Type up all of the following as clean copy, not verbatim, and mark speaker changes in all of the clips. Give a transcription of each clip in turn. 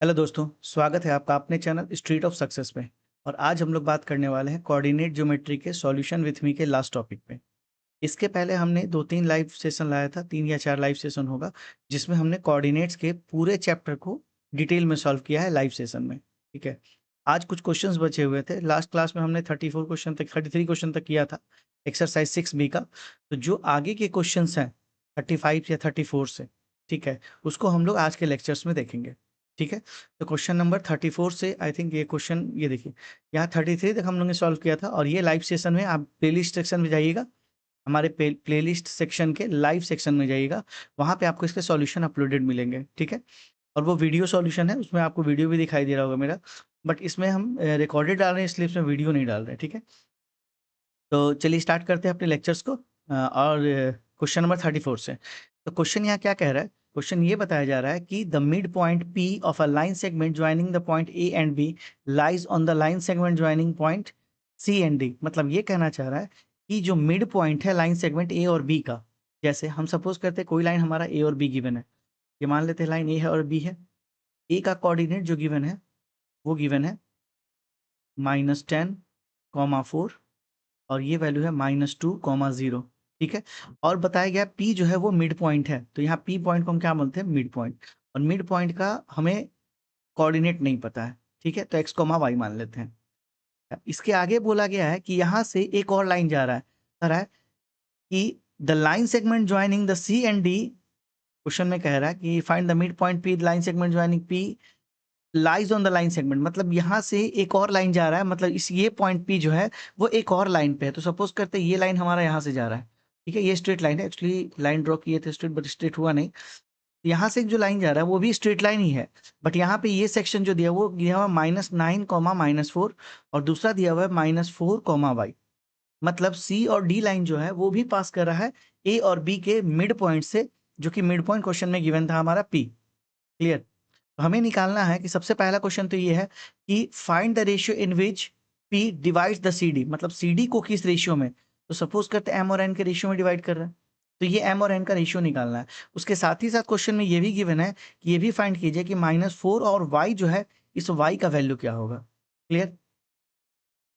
Speaker 1: Hello दोस्तों, स्वागत है आपका अपने चैनल स्ट्रीट ऑफ सक्सेस में। और आज हम लोग बात करने वाले हैं कोऑर्डिनेट ज्योमेट्री के सॉल्यूशन विथ मी के लास्ट टॉपिक पे। इसके पहले हमने 2-3 लाइव सेशन लाया था, 3 या 4 लाइव सेशन होगा, जिसमें हमने कोऑर्डिनेट्स के पूरे चैप्टर को डिटेल में सॉल्व किया है लाइव सेशन में, ठीक है। आज कुछ क्वेश्चंस बचे हुए थे, लास्ट क्लास में हमने 34 क्वेश्चन तक 33 क्वेश्चन तक किया था एक्सरसाइज 6 बी का। तो जो आगे के क्वेश्चंस हैं 35 या 34 से, ठीक है, उसको हम लोग आज के लेक्चर्स में देखेंगे, ठीक है। तो क्वेश्चन नंबर 34 से आई थिंक ये क्वेश्चन, ये देखिए, यहाँ 33 तक हम लोगों ने सॉल्व किया था। और ये लाइव सेशन में आप प्लेलिस्ट सेक्शन में जाइएगा, हमारे प्लेलिस्ट सेक्शन के लाइव सेक्शन में जाइएगा, वहाँ पे आपको इसके सॉल्यूशन अपलोडेड मिलेंगे, ठीक है। और वो वीडियो सॉल्यूशन है, उसमें आपको वीडियो भी दिखाई दे रहा होगा मेरा, बट इसमें हम रिकॉर्डेड डाल रहे हैं इसलिए इसमें वीडियो नहीं डाल रहे हैं, ठीक है। तो चलिए स्टार्ट करते हैं अपने लेक्चर्स को। और क्वेश्चन नंबर 34 से। तो क्वेश्चन यहाँ क्या कह रहा है? क्वेश्चन ये बताया जा रहा है कि the mid point P of a line segment joining the point A and B lies on the line segment joining point C and D. मतलब ये कहना चाह रहा है कि जो मिड पॉइंट है लाइन सेगमेंट ए और बी का, जैसे हम सपोज करते हैं कोई लाइन हमारा ए और बी गिवन है, ये मान लेते हैं लाइन ए है और बी है। ए का कोऑर्डिनेट जो गिवन है वो गिवन है -10, 4 और ये वैल्यू है -2, 0, ठीक है। और बताया गया पी जो है वो मिड पॉइंट है, तो यहाँ पी पॉइंट को हम क्या बोलते हैं? Mid point. और मिड पॉइंट का हमें कोऑर्डिनेट नहीं पता है, ठीक है, तो एक्स कोमा वाई मान लेते हैं। इसके आगे बोला गया है कि यहाँ से एक और लाइन जा रहा है, कह रहा है कि the line segment joining the C and D. Question में कह रहा है कि find the mid point P line segment joining P lies on the line segment. मतलब यहाँ से एक और लाइन जा रहा है, मतलब इस ये पॉइंट पी जो है वो एक और लाइन पे है। तो सपोज करते हैं ये लाइन हमारा यहाँ से जा रहा है, ठीक है, ये स्ट्रेट लाइन है, एक्चुअली लाइन ड्रॉ किए थे स्ट्रेट, बट स्ट्रेट हुआ नहीं। यहाँ से जो लाइन जा रहा है वो भी स्ट्रेट लाइन ही है, बट यहाँ पे ये सेक्शन जो दिया वो दिया हुआ -9, -4, और दूसरा दिया हुआ है -4, मतलब सी और डी लाइन जो है वो भी पास कर रहा है ए और बी के मिड पॉइंट से, जो कि मिड पॉइंट क्वेश्चन में गिवन था हमारा पी। क्लियर? तो हमें निकालना है कि सबसे पहला क्वेश्चन तो ये है कि find the ratio in which P divides the C D. मतलब सी डी को किस रेशियो में? तो सपोज करते हैं एम और एन के रेशियो में डिवाइड कर रहे हैं, तो ये एम और एन का रेशियो निकालना है। उसके साथ ही साथ क्वेश्चन में ये भी गिवन है कि ये भी फाइंड कीजिए कि -4 और वाई जो है, इस वाई का वैल्यू क्या होगा। क्लियर?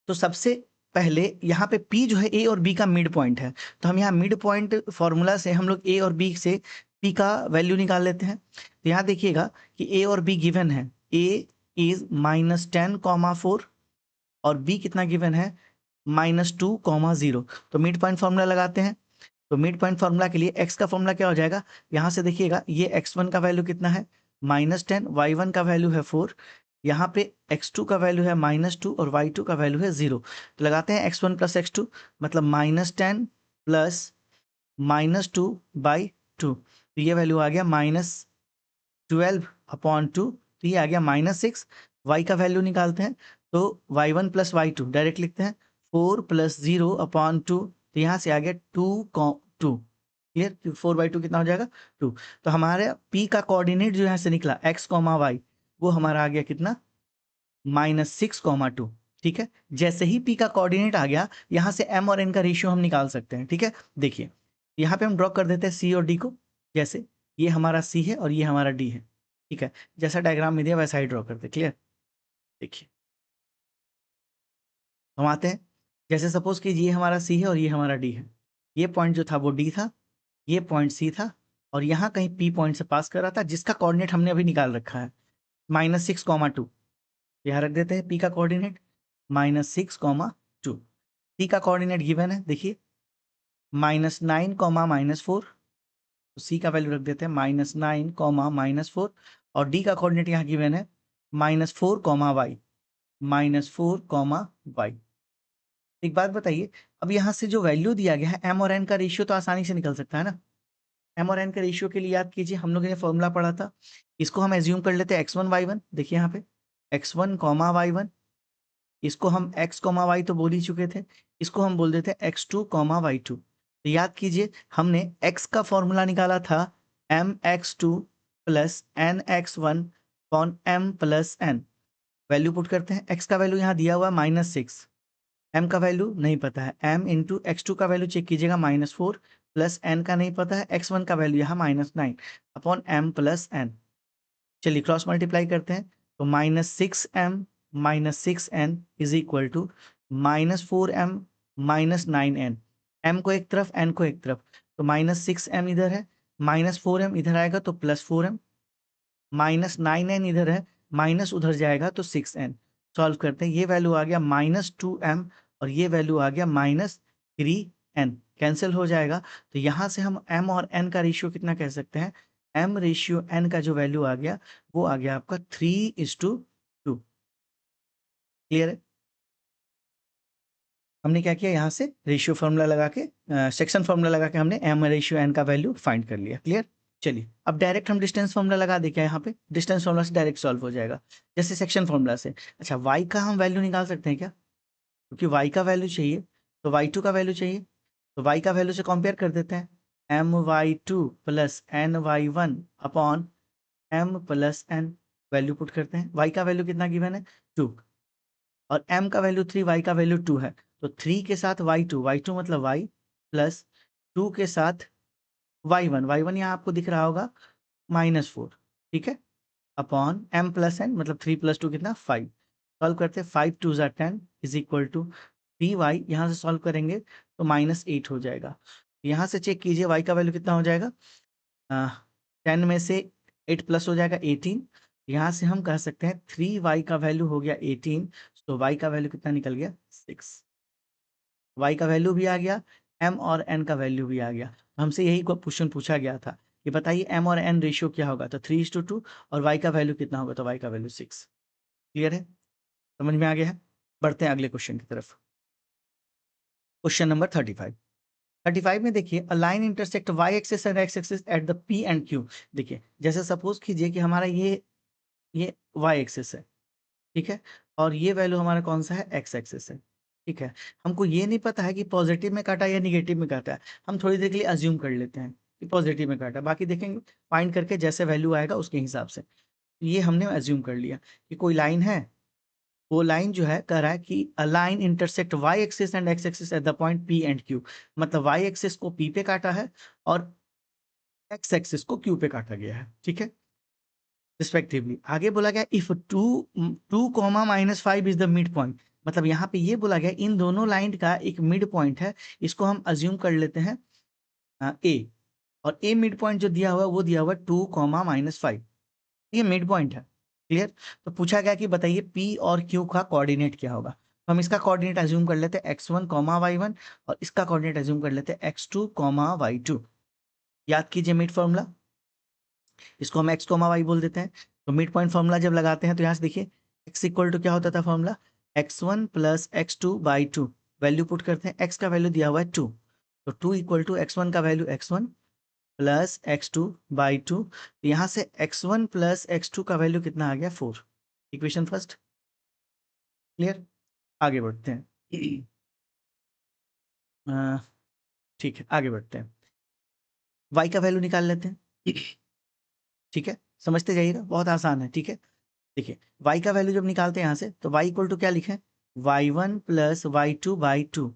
Speaker 1: तो सबसे पहले यहाँ पे P जो है ए और बी का मिड पॉइंट है, तो हम यहाँ मिड पॉइंट फॉर्मूला से हम लोग ए और बी से P का वैल्यू निकाल लेते हैं। तो यहाँ देखिएगा कि ए और बी गिवन है, ए इज -10, 4 और बी कितना गिवन है? -2, 0। तो मिड पॉइंट फॉर्मूला लगाते हैं। तो मिड पॉइंट फॉर्मूला के लिए x का फॉर्मूला क्या हो जाएगा? यहाँ से देखिएगा ये x1 का वैल्यू कितना है? -10, y1 का वैल्यू है 4, यहाँ पे x2 का वैल्यू है -2 और y2 का वैल्यू है 0। तो लगाते हैं x1 प्लस x2, मतलब -10 प्लस -2/2। तो ये वैल्यू आ गया -12/2, तो ये आ गया -6। y का वैल्यू निकालते हैं, तो y1 प्लस y2 डायरेक्ट लिखते हैं, 4 + 0/2, तो यहाँ से आ गया 2 क्लियर? 4/2 कितना हो जाएगा? 2। तो हमारे p का कोऑर्डिनेट जो यहाँ से निकला x, y, वो हमारा आ गया कितना? -6, 2। ठीक है, जैसे ही p का कोऑर्डिनेट आ गया, यहाँ से m और n का रेशियो हम निकाल सकते हैं, ठीक है। देखिए यहाँ पे हम ड्रॉ कर देते हैं c और d को, जैसे ये हमारा c है और ये हमारा d है, ठीक है। जैसा डायग्राम में दिया वैसा ही ड्रॉ करते हैं। क्लियर? देखिए हम आते हैं, जैसे सपोज कि ये हमारा c है और ये हमारा d है, ये पॉइंट जो था वो d था, ये पॉइंट c था, और यहाँ कहीं p पॉइंट से पास कर रहा था, जिसका कोऑर्डिनेट हमने अभी निकाल रखा है -6, 2। यहाँ रख देते हैं p का कोऑर्डिनेट -6, 2। c का कोऑर्डिनेट गिवन है, देखिए -9, -4, तो c का वैल्यू रख देते हैं -9, -4, और d का कोऑर्डिनेट यहाँ गिवन है -4, y, -4, y। एक बात बताइए, अब यहाँ से जो वैल्यू दिया गया है m और n का रेशियो तो आसानी से निकल सकता है ना। m और n के रेशियो के लिए याद कीजिए, हम लोग ने फॉर्मूला पढ़ा था, इसको हम एज्यूम कर लेते हैं x1, y1। देखिए यहाँ पे x1, y1, इसको हम x, y तो बोल ही चुके थे, इसको हम बोल देते हैं x2, y2। तो याद कीजिए हमने x का फॉर्मूला निकाला था mx2 plus nx1 upon m plus n। Value put करते हैं, x का वैल्यू यहाँ दिया हुआ है -6, m का वैल्यू नहीं पता है, m इंटू x2 का वैल्यू चेक कीजिएगा -4, प्लस n का नहीं पता है, x1 का वैल्यू यहाँ -9 अपॉन m प्लस n। चलिए क्रॉस मल्टीप्लाई करते हैं, तो -6m -6n is equal to -4m -9n, m को एक तरफ n को एक तरफ, तो -6m इधर है, -4m इधर आएगा तो +4m, -9n इधर है, माइनस उधर जाएगा तो 6n। सॉल्व करते हैं, ये वैल्यू आ गया -2m और ये वैल्यू आ गया -3n, कैंसिल हो जाएगा। तो यहाँ से हम m और n का रेशियो कितना कह सकते हैं, m रेशियो n का जो वैल्यू आ गया वो आ गया आपका 3:2। क्लियर है? हमने क्या किया, यहाँ से रेशियो फॉर्मूला लगा के सेक्शन फॉर्मूला लगा के हमने m रेशियो n का वैल्यू फाइंड कर लिया। क्लियर? चलिए अब डायरेक्ट हम डिस्टेंस फॉर्मूला लगा दे क्या, यहाँ पे डिस्टेंस फॉर्मूला से डायरेक्ट सॉल्व हो जाएगा जैसे सेक्शन फॉर्मूला से। अच्छा, y का हम वैल्यू निकाल सकते हैं क्या, क्योंकि y का वैल्यू चाहिए तो y2 का वैल्यू चाहिए, तो y का वैल्यू से कंपेयर कर देते हैं, my2 plus ny1 upon m plus n, value put करते हैं। y का वैल्यू कितना गिवन है 2 और m का वैल्यू 3, y का वैल्यू 2 है, तो 3 के साथ y2 मतलब y प्लस 2 के साथ y1 यहाँ आपको दिख रहा होगा -4, ठीक है, अपॉन m प्लस n मतलब 3 + 2 कितना 5। सॉल्व करते हैं, 5 2 ज़ा 10 इज इक्वल टू 3y, यहाँ से सॉल्व करेंगे तो -8 हो जाएगा। यहाँ से चेक कीजिए y का वैल्यू कितना हो जाएगा, 10 में से 8 प्लस हो जाएगा 18, यहाँ से हम कह सकते हैं 3y का वैल्यू हो गया 18, तो y का वैल्यू कितना निकल गया 6। y का वैल्यू भी आ गया, m और n का वैल्यू भी आ गया। हमसे यही क्वेश्चन पूछा गया था कि बताइए m और n रेशियो क्या होगा, तो 3:2 और y का वैल्यू कितना होगा, तो y का वैल्यू 6। क्लियर है? समझ में आ गया है? बढ़ते हैं अगले क्वेश्चन की तरफ। Question number 35। 35 में देखिए, a line intersect y axis and x axis at the p and q। देखिए जैसे सपोज कीजिए कि हमारा ये y एक्सिस है, ठीक है, और ये वैल्यू हमारा कौन सा है, x एक्सिस है, ठीक है। हमको ये नहीं पता है कि पॉजिटिव में काटा या निगेटिव में काटा है, हम थोड़ी देर के लिए अज्यूम कर लेते हैं कि पॉजिटिव में काटा, बाकी देखेंगे फाइंड करके जैसे वैल्यू आएगा उसके हिसाब से। ये हमने अज्यूम कर लिया कि कोई लाइन है, वो लाइन जो है कह रहा है कि a line intersect y axis and x axis at the point p and q, मतलब y एक्सिस को p पे काटा है और x एक्सिस को q पे काटा गया है, ठीक है, रिस्पेक्टिवली। आगे बोला गया if 2 -5 is the mid point, मतलब यहाँ पे ये बोला गया इन दोनों लाइन का एक मिड पॉइंट है, इसको हम अज्यूम कर लेते हैं a, और a मिड पॉइंट जो दिया हुआ है वो दिया हुआ है 2 -5, ये मिड पॉइंट है। क्लियर? तो पूछा गया कि बताइए p और q का कोऑर्डिनेट क्या होगा, तो हम इसका कोऑर्डिनेट अज्यूम कर लेते हैं x1, y1 और इसका कोऑर्डिनेट अज्यूम कर लेते हैं x2, y2। याद कीजिए मिड फॉर्मूला, इसको हम x, y बोल देते हैं। तो मिड पॉइंट फॉर्मूला जब लगाते हैं तो यहाँ से देखिए x इक्वल टू क्या होता था formula, x1 plus x2/2, value put करते हैं, x का वैल्यू दिया हुआ है 2, तो 2 इक्वल टू x1 का वैल्यू x1 प्लस x2/2, यहाँ से x1 प्लस x2 का वैल्यू कितना आ गया 4। Equation first. क्लियर? आगे बढ़ते हैं। अ, ठीक है, आगे बढ़ते हैं, y का वैल्यू निकाल लेते हैं। ठीक है, समझते जाइएगा, बहुत आसान है, ठीक है। देखिए y का वैल्यू जब निकालते हैं यहाँ से तो y इक्वल टू क्या लिखें, y1 प्लस y2/2,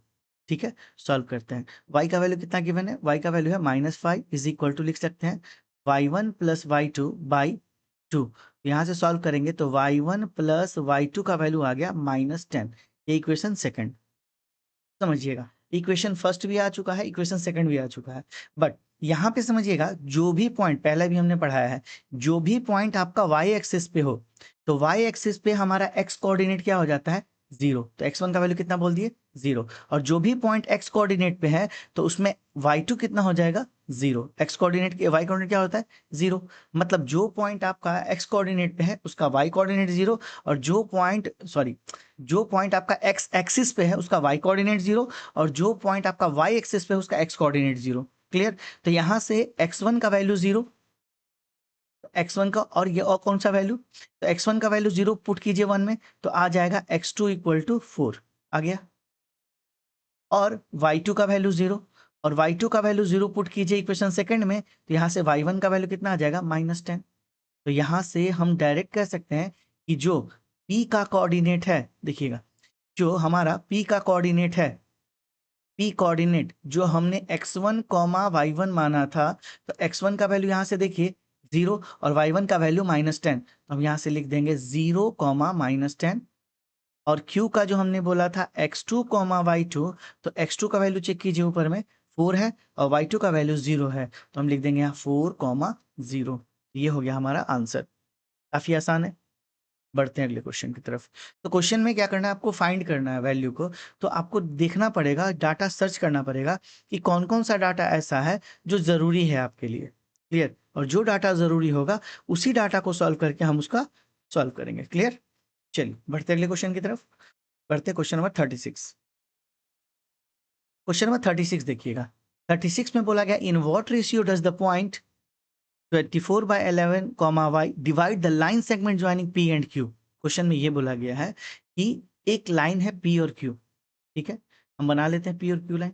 Speaker 1: ठीक है। सॉल्व करते हैं, y का वैल्यू कितना गिवन है, y का वैल्यू है -5 इज इक्वल टू लिख सकते हैं y1 प्लस y2/2। यहाँ से सॉल्व करेंगे तो y1 प्लस y2 का वैल्यू आ गया -10। ये इक्वेशन सेकंड, समझिएगा, इक्वेशन फर्स्ट भी आ चुका है, इक्वेशन सेकंड भी आ चुका है। बट यहाँ पे समझिएगा, जो भी पॉइंट पहले भी हमने पढ़ाया है, जो भी पॉइंट आपका y एक्सिस पे हो, तो y एक्सिस पे हमारा x कोऑर्डिनेट क्या हो जाता है 0, तो x1 का वैल्यू कितना बोल दिए 0, और जो भी पॉइंट x कोऑर्डिनेट पे है तो उसमें y2 कितना हो जाएगा 0, x कोऑर्डिनेट y कोऑर्डिनेट क्या होता है 0, मतलब जो पॉइंट आपका x कोऑर्डिनेट पे है उसका y कोऑर्डिनेट 0, और जो पॉइंट आपका x एक्सिस पे है उसका y कोऑर्डिनेट 0, और जो पॉइंट आपका y एक्सिस पे है उसका x कोऑर्डिनेट 0। क्लियर? तो यहाँ से x1 का वैल्यू 0, x1 का, और ये और कौन सा वैल्यू, तो x1 का वैल्यू 0 पुट कीजिए 1 में तो आ जाएगा x2 इक्वल टू 4 आ गया, और y2 का वैल्यू 0, और y2 का वैल्यू 0 पुट कीजिए इक्वेशन सेकंड में तो यहाँ से y1 का वैल्यू कितना आ जाएगा -10। तो यहाँ से हम डायरेक्ट कह सकते हैं कि जो p का कोऑर्डिनेट है, देखिएगा जो हमारा p का कोऑर्डिनेट है, p कोऑर्डिनेट जो हमने x1 y1 माना था, तो x1 का वैल्यू यहाँ से देखिए 0 और y1 का वैल्यू -10, तो हम यहाँ से लिख देंगे 0, -10। और q का जो हमने बोला था x2, y2, तो x2 का वैल्यू चेक कीजिए, ऊपर में 4 है और y2 का वैल्यू 0 है, तो हम लिख देंगे यहाँ 4, 0। ये हो गया हमारा आंसर। काफी आसान है। बढ़ते हैं अगले क्वेश्चन की तरफ। तो क्वेश्चन में क्या करना है, आपको फाइंड करना है वैल्यू को। तो आपको देखना पड़ेगा, डाटा सर्च करना पड़ेगा कि कौन कौन सा डाटा ऐसा है जो ज़रूरी है आपके लिए। क्लियर? और जो डाटा ज़रूरी होगा उसी डाटा को सॉल्व करके हम उसका सॉल्व करेंगे। क्लियर? चलिए बढ़ते अगले क्वेश्चन की तरफ। बढ़ते क्वेश्चन नंबर 36। क्वेश्चन नंबर 36 देखिएगा। 36 में बोला गया, in what ratio does the point 24/11, y divide the line segment joining p and q। Question में ये बोला गया है कि एक लाइन है p और q। ठीक है, हम बना लेते हैं p और q लाइन।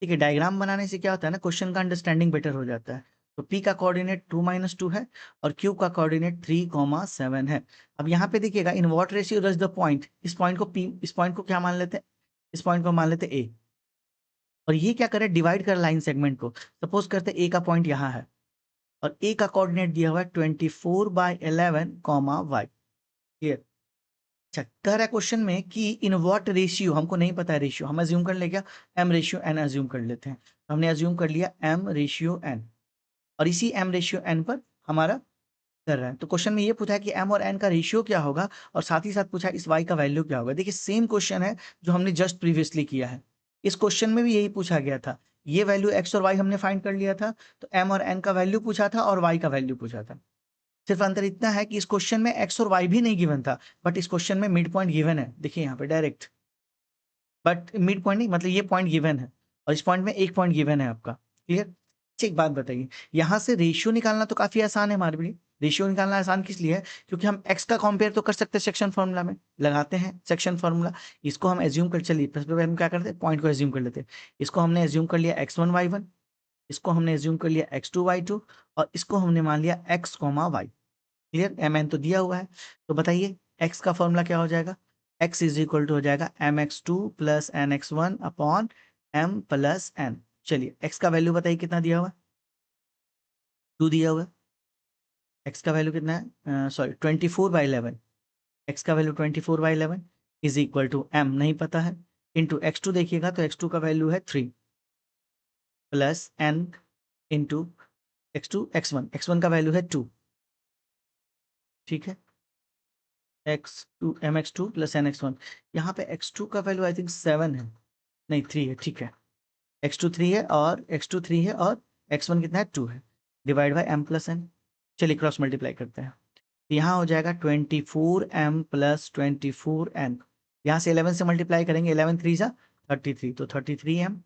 Speaker 1: ठीक है, डायग्राम बनाने से क्या होता है ना, क्वेश्चन का अंडरस्टैंडिंग बेटर हो जाता है। तो p का कोऑर्डिनेट 2 - 2 है और q का कोऑर्डिनेट 3, 7 है। अब यहाँ पे देखिएगा, in what ratio does the point, इस पॉइंट को p, इस पॉइंट को क्या मान लेते हैं, इस पॉइंट को मान लेते हैं a। और ये क्या करे, डिवाइड कर लाइन सेगमेंट को। सपोज करते हैं a का पॉइंट यहाँ है और a का कोऑर्डिनेट दिया हुआ है 24/11, y। क्लियर? अच्छा, कह रहा है क्वेश्चन में कि इन व्हाट रेशियो, हमको नहीं पता है रेशियो, हम अज्यूम कर ले क्या, m रेशियो n अज्यूम कर लेते हैं। तो हमने अज्यूम कर लिया m रेशियो n, और इसी m रेशियो n पर हमारा कर रहा है। तो क्वेश्चन में ये पूछा है कि m और n का रेशियो क्या होगा, और साथ ही साथ पूछा है इस y का वैल्यू क्या होगा। देखिए सेम क्वेश्चन है जो हमने जस्ट प्रीवियसली किया है। इस क्वेश्चन में भी यही पूछा गया था। ये वैल्यू x और y हमने फाइंड कर लिया था, तो m और n का वैल्यू पूछा था और y का वैल्यू पूछा था। सिर्फ अंतर इतना है कि इस क्वेश्चन में x और y भी नहीं गिवन था, बट इस क्वेश्चन में मिड पॉइंट गिवन है। देखिए यहाँ पे डायरेक्ट, बट मिड पॉइंट नहीं, मतलब ये पॉइंट गिवन है और इस पॉइंट में एक पॉइंट गिवन है आपका। क्लियर? अच्छा, एक बात बताइए, यहाँ से रेशियो निकालना तो काफी आसान है हमारे लिए। रेशियो निकालना आसान किस लिए है, क्योंकि हम x का कंपेयर तो कर सकते हैं सेक्शन फॉर्मूला में, लगाते हैं सेक्शन फॉर्मूला। इसको हम एज्यूम कर, चलिए पहले हम क्या करते हैं, पॉइंट को एज्यूम कर लेते हैं। इसको हमने एज्यूम कर लिया x1, y1, इसको हमने एज्यूम कर लिया x2, y2, और इसको हमने मान लिया x, y। क्लियर? mn तो दिया हुआ है। तो बताइए x का फॉर्मूला क्या हो जाएगा, x इज इक्वल टू हो जाएगा mx2 plus nx1 upon m plus n। चलिए x का वैल्यू बताइए कितना दिया हुआ है, 2 दिया हुआ है। x का वैल्यू कितना है, सॉरी 24/11, x का value 24/11 is equal to m नहीं पता है, इंटू x2 देखिएगा तो x2 का वैल्यू है 3 plus n into x2, x1 का वैल्यू है 2। ठीक है, x2 mx2 प्लस nx1, यहाँ पे x2 का वैल्यू आई थिंक 7 है, नहीं 3 है। ठीक है, x2 3 है और x2 3 है और x1 कितना है, 2 है, divide by m plus n। चलिए क्रॉस मल्टीप्लाई करते हैं, तो यहाँ हो जाएगा 24m प्लस 24n। यहाँ से 11 से मल्टीप्लाई करेंगे, 11 3 जा 33, तो 33m,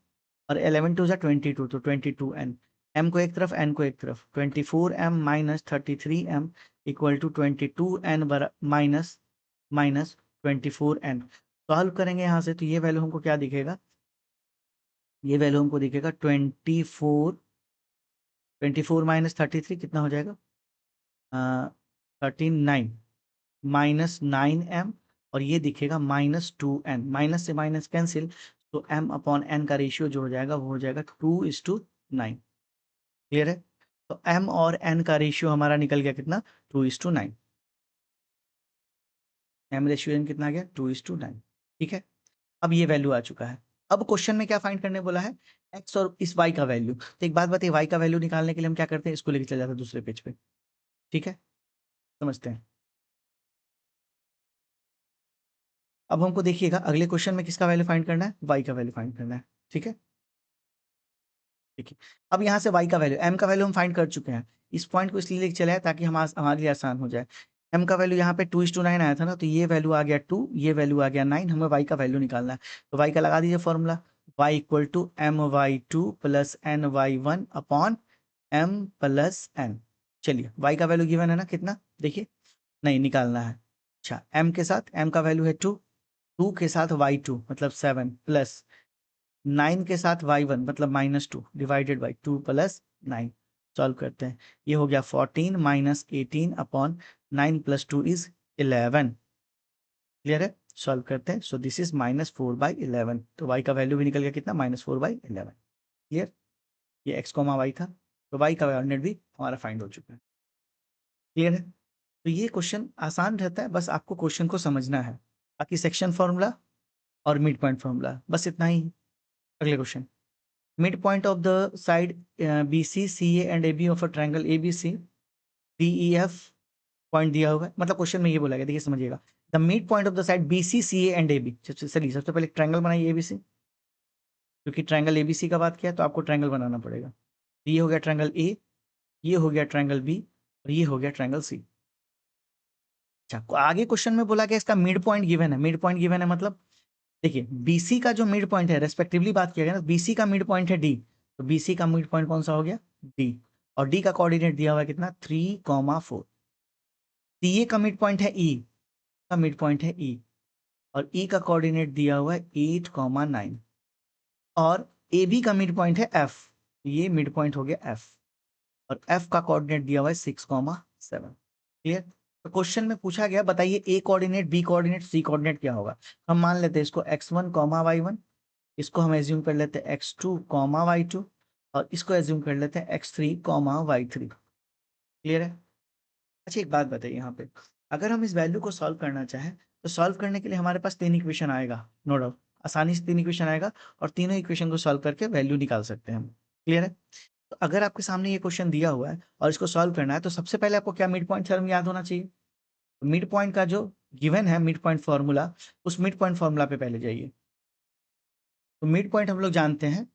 Speaker 1: और 11 2 जा 22, तो 22n। m को एक तरफ, n को एक तरफ, 24m minus 33m equal to 22n minus minus 24n। Solve करेंगे यहाँ से, तो ये वैल्यू हमको क्या दिखेगा, ये वैल्यू हमको दिखेगा 24 माइनस 33 कितना हो जाएगा, 39 माइनस 9m, और ये दिखेगा -2n, माइनस से माइनस कैंसिल, तो m अपॉन n का रेशियो जो हो जाएगा वो हो जाएगा 2:9। क्लियर है? तो m और n का रेशियो हमारा निकल गया कितना, 2:9। m रेशियो n कितना आ गया, 2:9। ठीक है, अब ये वैल्यू आ चुका है। अब क्वेश्चन में क्या फाइंड करने बोला है, x और इस y का वैल्यू। तो एक बात बताइए, y का वैल्यू निकालने के लिए हम क्या करते हैं, इसको लेके चले जाते हैं दूसरे पेज पे। ठीक है, समझते हैं। अब हमको देखिएगा अगले क्वेश्चन में किसका वैल्यू फाइंड करना है, y का वैल्यू फाइंड करना है। ठीक है, देखिए अब यहाँ से y का वैल्यू, m का वैल्यू हम फाइंड कर चुके हैं। इस पॉइंट को इसलिए लेके चले आए ताकि हमारे लिए आसान हो जाए। m का वैल्यू यहाँ पे 2:9 आया था ना, तो ये वैल्यू आ गया 2, ये वैल्यू आ गया 9, हमें y का वैल्यू निकालना है। तो y का लगा दीजिए formula, y equal to my2 plus ny1 upon m plus n। चलिए y का वैल्यू गिवन है ना, कितना देखिए, नहीं निकालना है। अच्छा, m के साथ, m का वैल्यू है 2, 2 के साथ y2 मतलब 7 प्लस 9 के साथ y1 मतलब -2 डिवाइडेड बाई 2 प्लस 9। सॉल्व करते हैं, ये हो गया 14 minus 18 upon 9 plus 2 is 11। Clear है? सॉल्व करते हैं, सो दिस इज -4/11। तो y का वैल्यू भी निकल गया कितना, -4/11। क्लियर? ये x, y था, तो y का कोऑर्डिनेट भी हमारा फाइंड हो चुका है। क्लियर है? तो ये क्वेश्चन आसान रहता है, बस आपको क्वेश्चन को समझना है। बाकी सेक्शन फॉर्मूला और मिड पॉइंट फॉर्मूला, बस इतना ही। अगले question, mid point of the side B C C A and A B of a triangle A B C D E F point दिया होगा, मतलब क्वेश्चन में ये बोला गया, देखिए समझिएगा। The mid point of the side B C C A and A B, चलिए सबसे पहले ट्रायंगल बनाइए ए बी सी, क्योंकि ट्रायंगल ए बी सी का बात किया तो आपको ट्रायंगल बनाना पड़ेगा। ये हो गया ट्रायंगल ए, ये हो गया ट्रायंगल बी, और ये हो गया ट्रायंगल सी। अच्छा, आगे क्वेश्चन में बोला गया इसका मिड पॉइंट गिवन है। मिड पॉइंट गिवन है मतलब देखिए बीसी का जो मिड पॉइंट है, रेस्पेक्टिवली बात किया गया ना, बीसी का मिड पॉइंट है डी, तो बीसी का मिड पॉइंट कौन सा हो गया, डी। और डी का कोऑर्डिनेट दिया हुआ है कितना, 3,4। सीए का मिड पॉइंट है ई, का मिड पॉइंट है ई, और ई का कोऑर्डिनेट दिया हुआ है 8,9। और ए बी का मिड पॉइंट है एफ, ये मिड पॉइंट हो गया एफ, और एफ का कोऑर्डिनेट दिया हुआ है 6,7। क्लियर? तो क्वेश्चन में पूछा गया बताइए ए कोऑर्डिनेट, बी कोऑर्डिनेट, सी कोऑर्डिनेट क्या होगा। हम मान लेते हैं इसको x1, y1, इसको हम एज्यूम कर लेते हैं x2, y2, और इसको एज्यूम कर लेते हैं x3, y3। क्लियर है? अच्छा एक बात बताइए यहाँ पे, अगर हम इस वैल्यू को सॉल्व करना चाहें तो सॉल्व करने के लिए हमारे पास 3 इक्वेशन आएगा, नो डाउट, आसानी से 3 इक्वेशन आएगा, और तीनों इक्वेशन को सॉल्व करके वैल्यू निकाल सकते हैं हम। क्लियर है? तो अगर आपके सामने ये क्वेश्चन दिया हुआ है और इसको सॉल्व करना है, तो सबसे पहले आपको क्या मिड पॉइंट थ्योरम याद होना चाहिए। मिड पॉइंट का जो गिवन है मिड पॉइंट फॉर्मूला, उस मिड पॉइंट फॉर्मूला पे पहले जाइए। तो मिड पॉइंट हम लोग जानते हैं,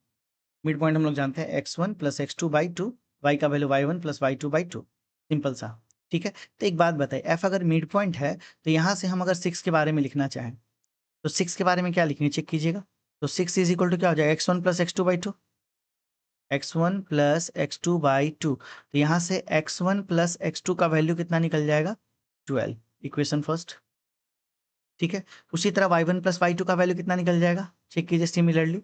Speaker 1: मिड पॉइंट हम लोग जानते हैं x1 plus x2 by 2, Y का value y1 plus y2 by 2, simple सा। ठीक है, तो एक बात बताइए, f अगर मिड पॉइंट है तो यहाँ से हम अगर 6 के बारे में लिखना चाहें तो 6 के बारे में क्या लिखेंगे, चेक कीजिएगा। तो 6 इज इक्वल टू क्या हो जाएगा, x1 plus x2 by 2, x1 plus x2 by 2। तो यहाँ से x1 प्लस x2 का वैल्यू कितना निकल जाएगा, 12, इक्वेशन फर्स्ट। ठीक है, उसी तरह y1 प्लस y2 का वैल्यू कितना निकल जाएगा, चेक कीजिए सिमिलरली।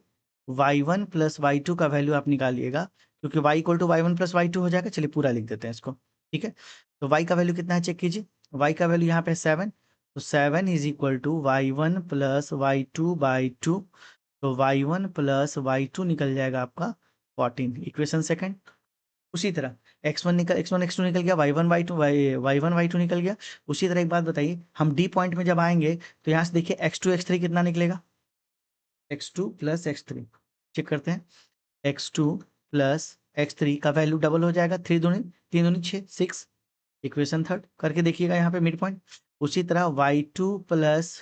Speaker 1: y1 प्लस y2 का वैल्यू आप निकालिएगा, क्योंकि y equal to y1 plus y2 हो जाएगा। चलिए पूरा लिख देते हैं इसको। ठीक है, तो y का वैल्यू कितना है, चेक कीजिए। y का वैल्यू यहाँ पे 7, तो 7 is equal to y1 plus y2 by 2। तो y1 प्लस y2 निकल जाएगा आपका 14, इक्वेशन सेकंड। उसी तरह x1 निकल, x1 x2 निकल गया, y1 y2 y1 y2 निकल गया। उसी तरह एक बात बताइए, हम डी पॉइंट में जब आएंगे तो यहाँ से देखिए x2 x3 कितना निकलेगा, x2 प्लस x3, चेक करते हैं। x2 प्लस x3 का वैल्यू डबल हो जाएगा, 3 दूनी 3 दूनी 6, 6, इक्वेशन थर्ड करके देखिएगा यहाँ पे मिड पॉइंट। उसी तरह y2 प्लस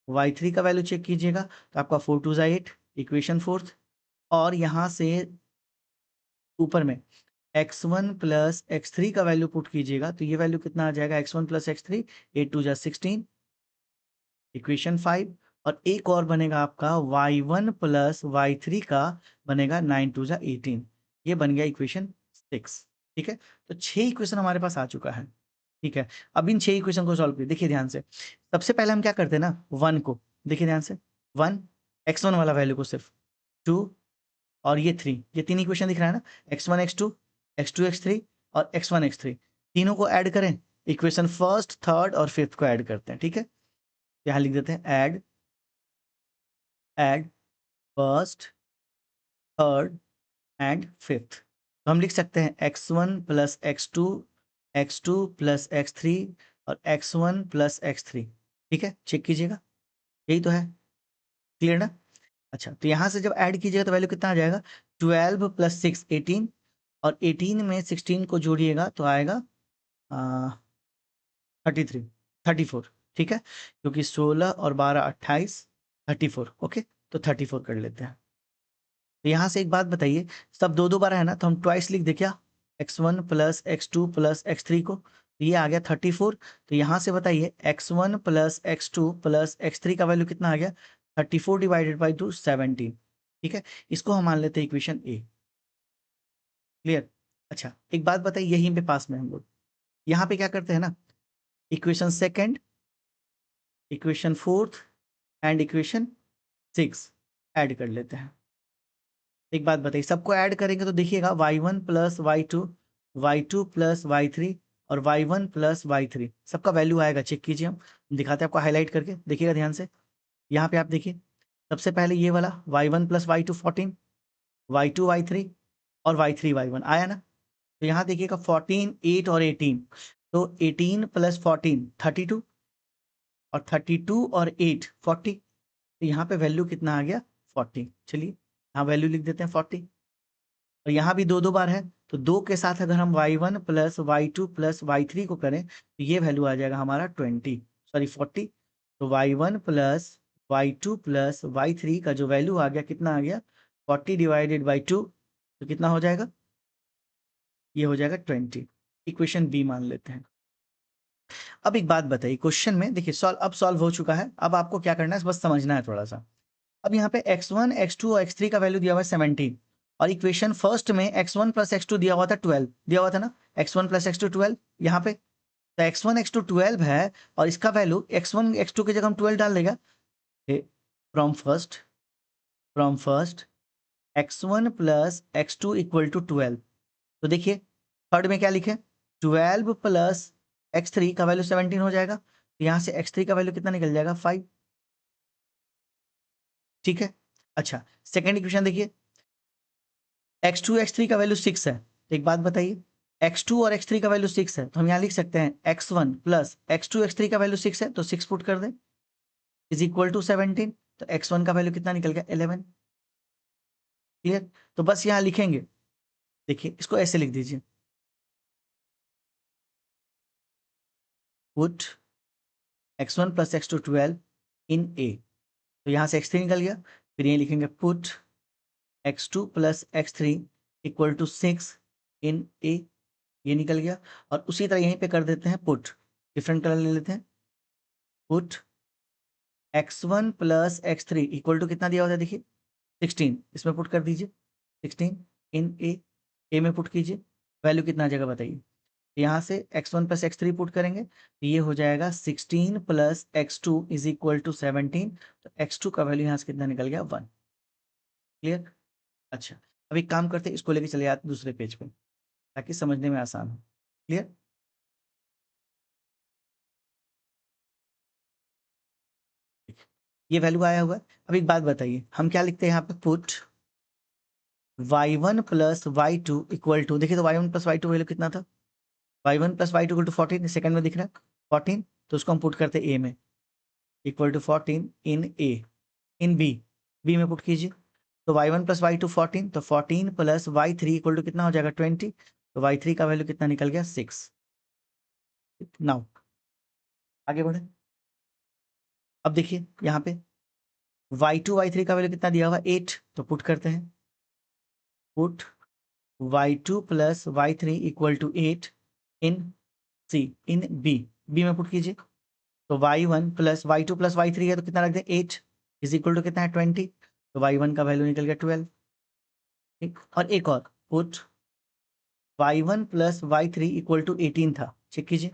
Speaker 1: y3 का वैल्यू चेक कीजिएगा, तो आपका 4 2 8, इक्वेशन फोर्थ। और यहाँ से ऊपर में x1 प्लस x3 का वैल्यू पुट कीजिएगा, तो ये वैल्यू कितना आ जाएगा, x1 प्लस x3, 8 2 16, इक्वेशन 5। और एक और बनेगा आपका y1 प्लस y3 का बनेगा 9 2 18, ये बन गया इक्वेशन 6। ठीक है, तो 6 इक्वेशन हमारे पास आ चुका है। ठीक है, अब इन 6 इक्वेशन को सॉल्व करिए, देखिए ध्यान से। सबसे पहले हम क्या करते हैं ना, 1 को देखिए ध्यान से, 1 x1 वाला वैल्यू को सिर्फ, 2 और ये 3, ये 3 इक्वेशन दिख रहा है ना, x1 x2 x2 x3 और x1 x3, तीनों को ऐड करें, इक्वेशन फर्स्ट थर्ड और फिफ्थ को ऐड करते हैं। ठीक है, यहाँ लिख देते हैं add first third and fifth. तो हम लिख सकते हैं x1 plus x2 plus x3 और x1 प्लस x3। ठीक है, चेक कीजिएगा, यही तो है। क्लियर ना? अच्छा, तो यहाँ से जब ऐड कीजिएगा तो वैल्यू कितना आ जाएगा, 12 प्लस 6 18, और 18 में 16 को जोड़िएगा तो आएगा 33 34। ठीक है, क्योंकि 16 और 12 28, 34। ओके, तो 34 कर लेते हैं। तो यहाँ से एक बात बताइए, सब दो दो बार है ना, तो हम ट्वाइस लिख दे क्या, x1 plus x2 plus x3 को, तो ये आ गया 34। तो यहाँ से बताइए x1 plus x2 plus x3 का वैल्यू कितना आ गया, 34 डिवाइडेड बाई 2 17। ठीक है, इसको हम मान लेते हैं इक्वेशन ए। क्लियर? अच्छा एक बात बताइए, यहीं पे पास में हम लोग यहाँ पे क्या करते हैं ना, equation second, equation fourth and equation 6 add कर लेते हैं। एक बात बताइए, सबको ऐड करेंगे तो देखिएगा y1 plus y2 plus y3 और y1 प्लस y3, सबका वैल्यू आएगा। चेक कीजिए, हम दिखाते हैं आपको हाईलाइट करके, देखिएगा ध्यान से। यहाँ पे आप देखिए, सबसे पहले ये वाला y1 plus y2 14, y2 y3 और y3 y1 आया ना। तो यहाँ देखिएगा 14 8 और 18, तो 18 प्लस 14 32, और 32 और 8 40। तो यहाँ पे वैल्यू कितना आ गया 40। चलिए यहाँ वैल्यू लिख देते हैं 40, और यहाँ भी दो दो बार है, तो दो के साथ अगर हम y1 plus y2 plus y3 को करें तो ये वैल्यू आ जाएगा हमारा 40। तो y1 plus y2 plus y3 का जो वैल्यू आ गया कितना आ गया 40 डिवाइडेड बाई 2, तो कितना हो जाएगा, ये हो जाएगा 20। इक्वेशन बी मान लेते हैं। अब एक बात बताइए, क्वेश्चन में देखिए सॉल्व हो चुका है, अब आपको क्या करना है बस समझना है थोड़ा सा। अब यहाँ पे x1 x2 और x3 का वैल्यू दिया हुआ है 17, और इक्वेशन फर्स्ट में x1 प्लस x2 दिया हुआ था 12, दिया हुआ था ना, x1 प्लस x2 12 यहाँ पे, तो x1 x2 12 है, और इसका वैल्यू x1 x2 की जगह हम 12 डाल देगा। From first x1 plus x2 equal to 12, तो देखिए थर्ड में क्या लिखे 12 प्लस x3 का वैल्यू 17 हो जाएगा, तो यहाँ से x3 का वैल्यू कितना निकल जाएगा 5। ठीक है, अच्छा सेकेंड इक्वेशन देखिए, x2 x3 का वैल्यू 6 है, तो एक बात बताइए x2 और x3 का वैल्यू 6 है, तो हम यहाँ लिख सकते हैं x1 प्लस x2 x3 का वैल्यू 6 है, तो 6 पुट कर दें इज इक्वल टू 17, तो x1 का वैल्यू कितना निकल गया 11। क्लियर, तो बस यहाँ लिखेंगे, देखिए इसको ऐसे लिख दीजिए, put x1 plus x2 12 in a, तो यहाँ से x3 निकल गया, फिर ये लिखेंगे put x2 plus x3 equal to 6 in a, ये निकल गया, और उसी तरह यहीं पे कर देते हैं पुट, डिफरेंट कलर ले लेते हैं, put x1 plus x3 equal to कितना दिया होता है देखिए 16, इसमें पुट कर दीजिए 16 इन ए में पुट कीजिए, वैल्यू कितना आ जाएगा बताइए, यहाँ से x1 प्लस x3 पुट करेंगे तो ये हो जाएगा 16 plus x2 is equal to 17, तो x2 का वैल्यू यहाँ से कितना निकल गया 1। क्लियर, अच्छा अब एक काम करते हैं, इसको लेके चले आते दूसरे पेज पे ताकि समझने में आसान हो। क्लियर, ये वैल्यू आया हुआ है। अब एक बात बताइए, हम क्या लिखते हैं यहाँ पे put y1 plus y2 equal to, देखिए तो y1 प्लस y2 वैल्यू कितना था, y1 plus y2 equal to 14, second में दिख रहा है 14, तो उसको हम पुट करते हैं a में, equal to 14 in a, in B में पुट कीजिए, तो y1 प्लस y2 14, तो 14 प्लस y3 इक्वल टू कितना हो जाएगा 20, तो y3 का वैल्यू कितना निकल गया 6। नाउ आगे बढ़े, अब देखिए यहाँ पे y2 y3 का वैल्यू कितना दिया हुआ 8, तो पुट करते हैं, put y2 plus y3 equal to 8 in C, in B में पुट कीजिए, तो y1 plus y2 plus y3 है, तो कितना रख दें 8 इज इक्वल टू कितना है 20, तो y1 का वैल्यू निकल गया 12। ठीक, और एक और put y1 plus y3 equal to 18 था, चेक कीजिए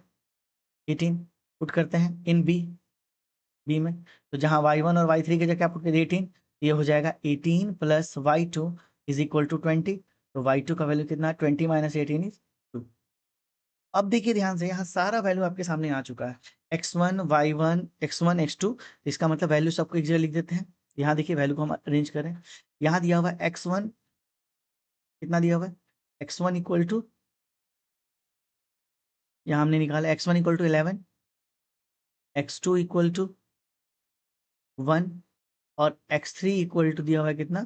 Speaker 1: 18 पुट करते हैं इन बी में, तो जहां y1 और y3 की जगह क्या पुट करें 18, ये हो जाएगा 18 plus y2 is equal to 20, तो y2 का वैल्यू कितना है 20 माइनस 18 इज 2। अब देखिए ध्यान से, यहाँ सारा वैल्यू आपके सामने आ चुका है, x1 y1 x1 x2, इसका मतलब वैल्यू सबको एक जगह लिख देते हैं। यहाँ देखिए वैल्यू को हम अरेंज करें, यहाँ दिया हुआ है x1 कितना दिया हुआ है x1 इक्वल टू, यहाँ हमने निकाला x1 equal to 11, x2 equal to 1, और x3 इक्वल टू दिया हुआ है कितना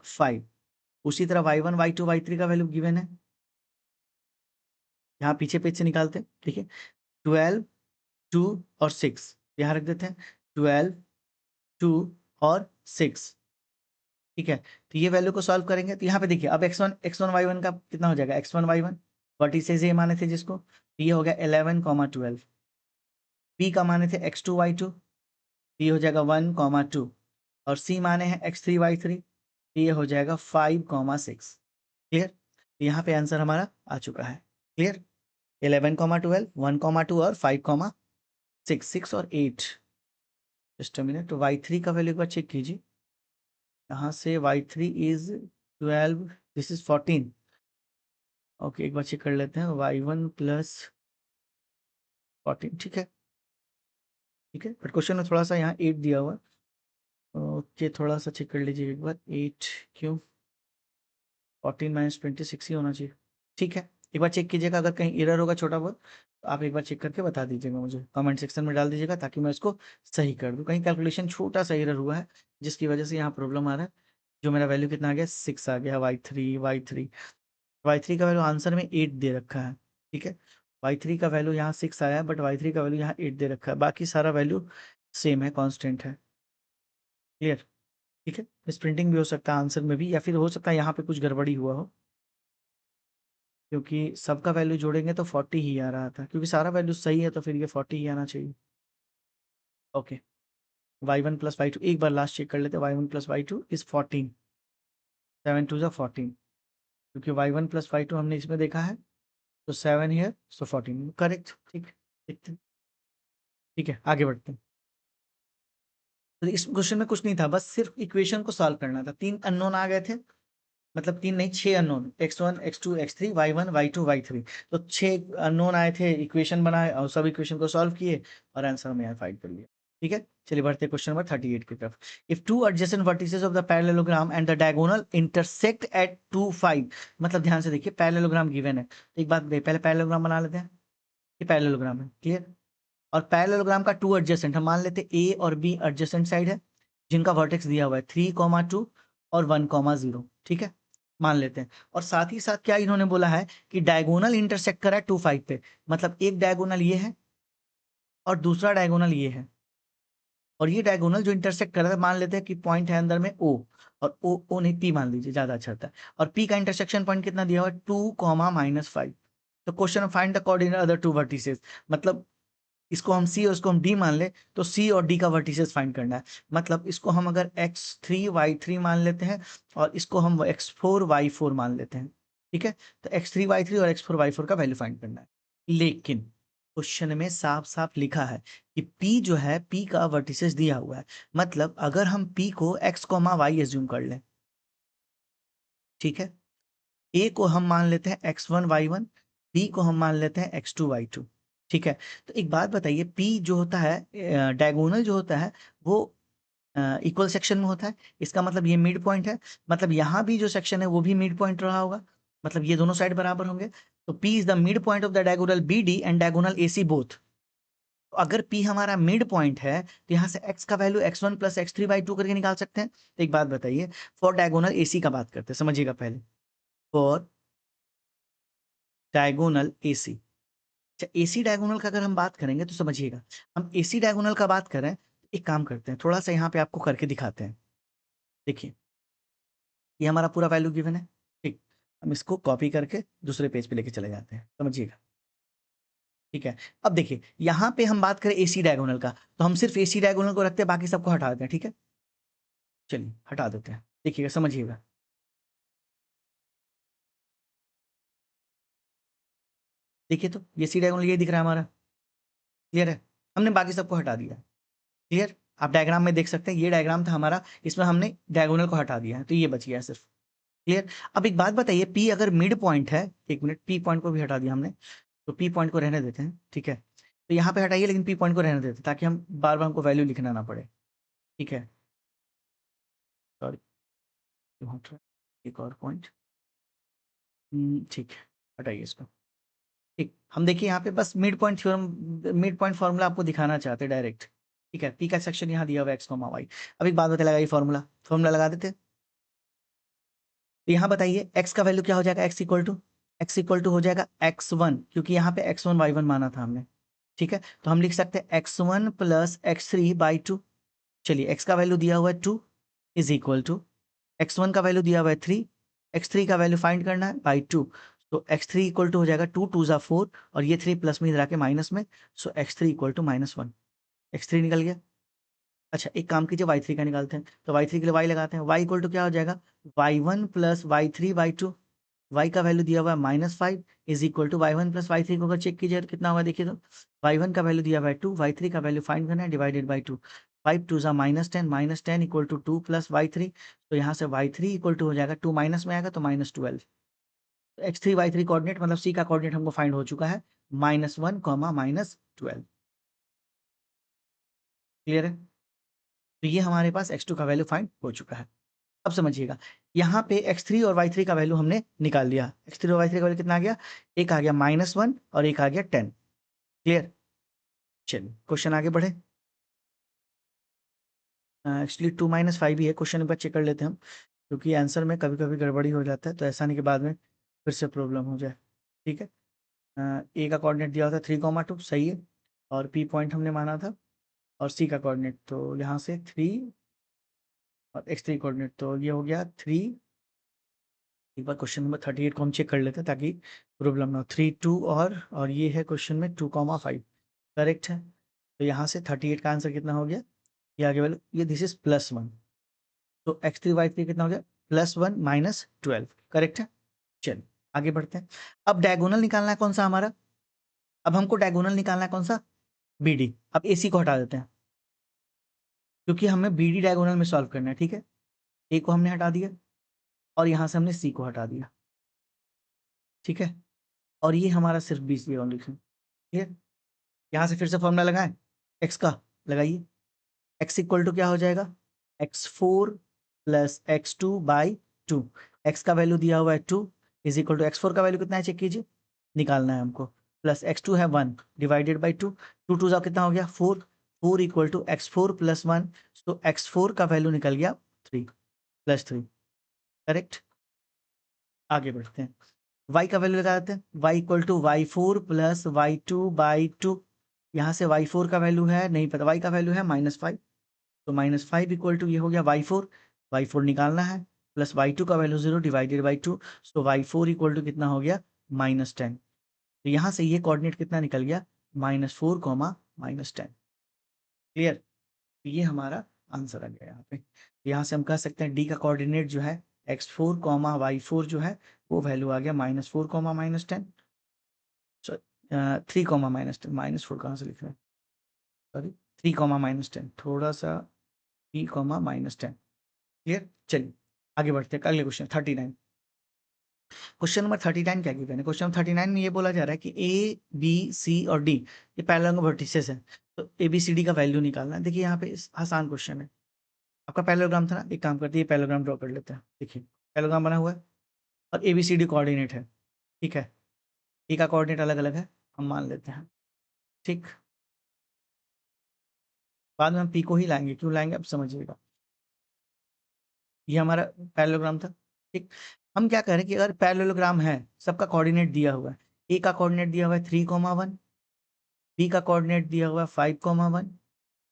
Speaker 1: 5। उसी तरह y1 y2 y3 का वैल्यू गिवन है, यहाँ पीछे पेज से निकालते हैं, ठीक है 12 2 और 6, यहाँ रख देते हैं 12 2 और 6। ठीक है, तो ये वैल्यू को सॉल्व करेंगे, तो यहाँ पे देखिए अब x1 y1 का कितना हो जाएगा x1 y1 वर्टिसेस ये माने थे जिसको, तो ये हो गया 11 12, b का माने थे x2 y2, ये हो जाएगा 1 2, और c माने हैं x3 y3, ये हो जाएगा 5 6। क्लियर, यहाँ पे आंसर हमारा आ चुका है। क्लियर, 11 12 1 2 और 5 6, 6 और 8। जस्ट अ मिनट, तो y3 का वैल्यू एक बार चेक कीजिए, यहाँ से y3 is 12, this is 14। Okay एक बार चेक कर लेते हैं, y1 प्लस 14, ठीक है ठीक है, बट क्वेश्चन में थोड़ा सा यहाँ 8 दिया हुआ है। ओके थोड़ा सा चेक कर लीजिए एक बार, 8 क्यों, 14 माइनस 26 ही होना चाहिए। ठीक है, एक बार चेक कीजिएगा, अगर कहीं एरर होगा छोटा बहुत तो आप एक बार चेक करके बता दीजिएगा मुझे, कमेंट सेक्शन में डाल दीजिएगा ताकि मैं इसको सही कर दूँ। कहीं कैलकुलेशन छोटा सा एरर हुआ है जिसकी वजह से यहाँ प्रॉब्लम आ रहा है। जो मेरा वैल्यू कितना आ गया, 6 आ गया, y3 का वैल्यू आंसर में 8 दे रखा है, ठीक है। y3 का वैल्यू यहाँ 6 आया है, बट y3 का वैल्यू यहाँ 8 दे रखा है, बाकी सारा वैल्यू सेम है, कांस्टेंट है। क्लियर, ठीक है। मिसप्रिंटिंग भी हो सकता है आंसर में भी, या फिर हो सकता है यहाँ पे कुछ गड़बड़ी हुआ हो, क्योंकि सबका वैल्यू जोड़ेंगे तो 40 ही आ रहा था, क्योंकि सारा वैल्यू सही है तो फिर ये 40 ही आना चाहिए। ओके, y1 प्लस y2 एक बार लास्ट चेक कर लेते हैं, y1 प्लस y2 इज 14, 7 2 जा 14, क्योंकि y1 प्लस y2 हमने इसमें देखा है, तो 7 हियर, सो 14 करेक्ट, ठीक। देखते हैं, ठीक है, आगे बढ़ते हैं। तो इस क्वेश्चन में कुछ नहीं था, बस सिर्फ इक्वेशन को सॉल्व करना था। 3 अननोन आ गए थे, मतलब 3 नहीं 6 unknown, x1 x2 x3 y1 y2 y3, तो 6 अननोन आए थे, इक्वेशन बनाए और सब इक्वेशन को सॉल्व किए और आंसर में यहाँ फाइंड कर लिया। ठीक है, चलिए बढ़ते हैं क्वेश्चन नंबर 38 की तरफ। If two adjacent vertices of the parallelogram and the diagonal intersect at 2 5, मतलब ध्यान से देखिए, पैरेललोग्राम गिवन है, तो एक बात पहले पैरेललोग्राम बना लेते हैं। ये पैरेललोग्राम है, क्लियर। और पैरेललोग्राम का 2 एडजेसेंट हम मान लेते हैं, ए और बी एडजेसेंट साइड है, जिनका वर्टेक्स दिया हुआ है 3,2 और 1,0, ठीक है, मान लेते हैं। और साथ ही साथ क्या इन्होंने बोला है कि डायगोनल इंटरसेक्ट करा है 2 5 पे, मतलब एक डायगोनल ये है और दूसरा डायगोनल ये है, और ये डायगोनल जो इंटरसेक्ट कर रहा है, मान लेते हैं कि पॉइंट है अंदर में ओ, और ओ नहीं पी मान लीजिए, ज्यादा अच्छा होता है। और पी का इंटरसेक्शन पॉइंट कितना दिया हुआ है, 2,-5। तो question find the coordinate other two vertices, मतलब इसको हम सी और इसको हम डी मान ले, तो सी और डी का वर्टिसेस फाइंड करना है। मतलब इसको हम अगर x3 y3 मान लेते हैं और इसको हम x4 y4 मान लेते हैं, ठीक है। तो x3 y3 और x4 y4 का वैल्यू फाइंड करना है। लेकिन क्वेश्चन में साफ साफ लिखा है कि p जो है, p का वर्टिसेस दिया हुआ है, मतलब अगर हम p को x, y एज्यूम कर लें, ठीक है, a को हम मान लेते हैं x1 y1, b को हम मान लेते हैं x2 y2, ठीक है। तो एक बात बताइए, p जो होता है डायगोनल जो होता है वो इक्वल सेक्शन में होता है, इसका मतलब ये मिड पॉइंट है, मतलब यहाँ भी जो सेक्शन है वो भी मिड पॉइंट रहा होगा, मतलब ये दोनों साइड बराबर होंगे। तो p is the mid point of the diagonal BD and diagonal AC both. तो अगर p हमारा मिड पॉइंट है तो यहाँ से x का वैल्यू x1 प्लस x3/2 करके निकाल सकते हैं। तो एक बात बताइए, फॉर डायगोनल AC का बात करते हैं, समझिएगा पहले, फॉर डायगोनल AC। अच्छा, AC डायगोनल का अगर हम बात करेंगे तो समझिएगा, हम AC डायगोनल का बात करें, एक काम करते हैं, थोड़ा सा यहाँ पे आपको करके दिखाते हैं। देखिए, ये हमारा पूरा वैल्यू गिवन है, ठीक। हम इसको कॉपी करके दूसरे पेज पे लेके चले जाते हैं, समझिएगा, ठीक है। अब देखिए, यहाँ पे हम बात करें AC डायगोनल का, तो हम सिर्फ AC डायगोनल को रखते हैं, बाकी सबको हटा देते हैं, ठीक है। चलिए हटा देते हैं, देखिएगा, समझिएगा। देखिए, तो ये सी डायगोनल ये दिख रहा है हमारा, क्लियर है। हमने बाकी सबको हटा दिया, क्लियर। आप डायग्राम में देख सकते हैं, ये डायग्राम था हमारा, इसमें हमने डायगोनल को हटा दिया है, तो ये बच गया है सिर्फ, क्लियर। अब एक बात बताइए, पी अगर मिड पॉइंट है, एक मिनट, पी पॉइंट को भी हटा दिया हमने, तो पी पॉइंट को रहने देते हैं, ठीक है। तो यहाँ पे हटाइए, लेकिन पी पॉइंट को रहने देते हैं ताकि हम बार बार हमको वैल्यू लिखना ना पड़े, ठीक है। सॉरी, एक और पॉइंट, ठीक है, हटाइए इसको, ठीक। हम देखिए यहाँ पे बस mid point theorem, mid point formula आपको दिखाना चाहते हैं डायरेक्ट, ठीक है। पी का सेक्शन यहाँ दिया हुआ है x, y। अब एक बात बताइए, लगाइए फार्मूला, फार्मूला लगा देते हैं। तो यहाँ बताइए x का वैल्यू क्या हो जाएगा, x इक्वल टू हो जाएगा x1, क्योंकि यहाँ पे x1 y1 माना था हमने, ठीक है। तो हम लिख सकते हैं x1 प्लस x3/2। चलिए, x का वैल्यू दिया हुआ है 2 इज इक्वल टू, x1 का वैल्यू दिया हुआ है 3, x3 का वैल्यू फाइंड करना है बाई 2। तो x3 इक्वल टू हो जाएगा 2 2 जा 4, और ये 3 प्लस में इधर आके माइनस में, सो x3 इक्वल टू -1, x3 निकल गया। अच्छा, एक काम कीजिए, y3 का निकालते हैं, तो y3 के लिए y लगाते हैं, y इक्वल टू क्या हो जाएगा, y1 प्लस y3/2। y का वैल्यू दिया हुआ है -5 is equal to y1 plus y3 को अगर चेक कीजिए तो कितना होगा, देखिए तो y1 का वैल्यू दिया हुआ है 2, y3 का वैल्यू फाइंड करना है, डिवाइडेड बाई 2, 5 2 जा -10, -10 इक्वल टू 2 प्लस y3। तो यहाँ से y3 इक्वल टू हो जाएगा, 2 माइनस में आएगा तो -12। x3 y3 कोऑर्डिनेट, मतलब c का कोऑर्डिनेट हमको फाइंड हो चुका है, -1, -12, क्लियर है। तो ये हमारे पास x2 का वैल्यू फाइंड हो चुका है। अब समझिएगा, यहाँ पे x3 और y3 का वैल्यू हमने निकाल लिया। x3 और y3 का वैल्यू कितना आ गया, एक आ गया -1 और एक आ गया 10। क्लियर। चलिए क्वेश्चन आगे बढ़े। एक्चुअली 2 - 5 ही है क्वेश्चन, एक बार चेक कर लेते हैं हम, क्योंकि आंसर में कभी कभी गड़बड़ी हो जाता है, तो ऐसा नहीं कि बाद में फिर से प्रॉब्लम हो जाए। ठीक है। ए का कोऑर्डिनेट दिया होता है 3,2 सही है, और पी पॉइंट हमने माना था, और सी का कोऑर्डिनेट तो यहाँ से 3 और x3 कोऑर्डिनेट तो ये हो गया 3। एक बार क्वेश्चन नंबर 38 को हम चेक कर लेते हैं ताकि प्रॉब्लम ना हो। 3 2 और ये है क्वेश्चन में 2,5 करेक्ट है। तो यहाँ से 38 का आंसर कितना हो गया, ये आगे वाले ये दिस इज +1, तो x3 y3 कितना हो गया +1 - 12 करेक्ट है। चलिए आगे बढ़ते हैं। अब डायगोनल निकालना है कौन सा हमारा, अब हमको डायगोनल निकालना है कौन सा, BD। अब AC को हटा देते हैं, क्योंकि हमें BD डायगोनल में सॉल्व करना है। ठीक है, A को हमने हटा दिया और यहाँ से हमने C को हटा दिया। ठीक है, और ये हमारा सिर्फ 20 भी ओनली। क्लियर। यहाँ से फिर से फॉर्मूला लगाएं, x का लगाइए। x इक्वल टू क्या हो जाएगा, x4 प्लस x2/2। x का वैल्यू दिया हुआ है 2 इज इक्वल टू x4 का वैल्यू कितना है चेक कीजिए, निकालना है हमको, प्लस x2 है 1 डिवाइडेड बाई 2, 2 2 कितना हो गया 4, 4 इक्वल टू x4 + 1, तो x4 का वैल्यू निकल गया 3 +3 करेक्ट। आगे बढ़ते हैं, y का वैल्यू लगा देते हैं, y equal to y4 + y2/2। यहाँ से y4 का वैल्यू है नहीं पता, y का वैल्यू है -5, तो -5 इक्वल टू ये हो गया y4, y4 निकालना है, प्लस y2 का value 0 divided by 2, so y4 equal to कितना हो गया -10। तो यहाँ से ये कोऑर्डिनेट कितना निकल गया -4, -10। क्लियर। तो ये हमारा आंसर आ गया यहाँ पे। यहाँ से हम कह सकते हैं डी का कोऑर्डिनेट जो है x4, y4 जो है वो वैल्यू आ गया -4, -10। सो 3, -10, -4 कहाँ से लिख रहे हैं, सॉरी 3, -10, थोड़ा सा 3, -10। क्लियर। चलिए आगे बढ़ते हैं अगले क्वेश्चन 39। क्वेश्चन नंबर 39 क्या गिवन है, क्वेश्चन नंबर 39 में ये बोला जा रहा है कि ए बी सी और डी ये पैरेलल वर्टिसेस हैं, तो ए बी सी डी का वैल्यू निकालना है। देखिए यहाँ पे आसान क्वेश्चन है, आपका पैरेललोग्राम था ना, एक काम करते हैं पैरेललोग्राम ड्रॉ कर लेते हैं। देखिए पैरेललोग्राम बना हुआ है और A B C D coordinate है। ठीक है, ए का कोऑर्डिनेट अलग अलग है, हम मान लेते हैं। ठीक, बाद में हम पी को ही लाएंगे, क्यों लाएंगे अब समझिएगा। ये हमारा पैरेललोग्राम था। ठीक, हम क्या करें कि अगर पैरेललोग्राम है, सबका कोऑर्डिनेट दिया हुआ है, ए का कोऑर्डिनेट दिया हुआ है 3,1, बी का कोऑर्डिनेट दिया हुआ है 5,1,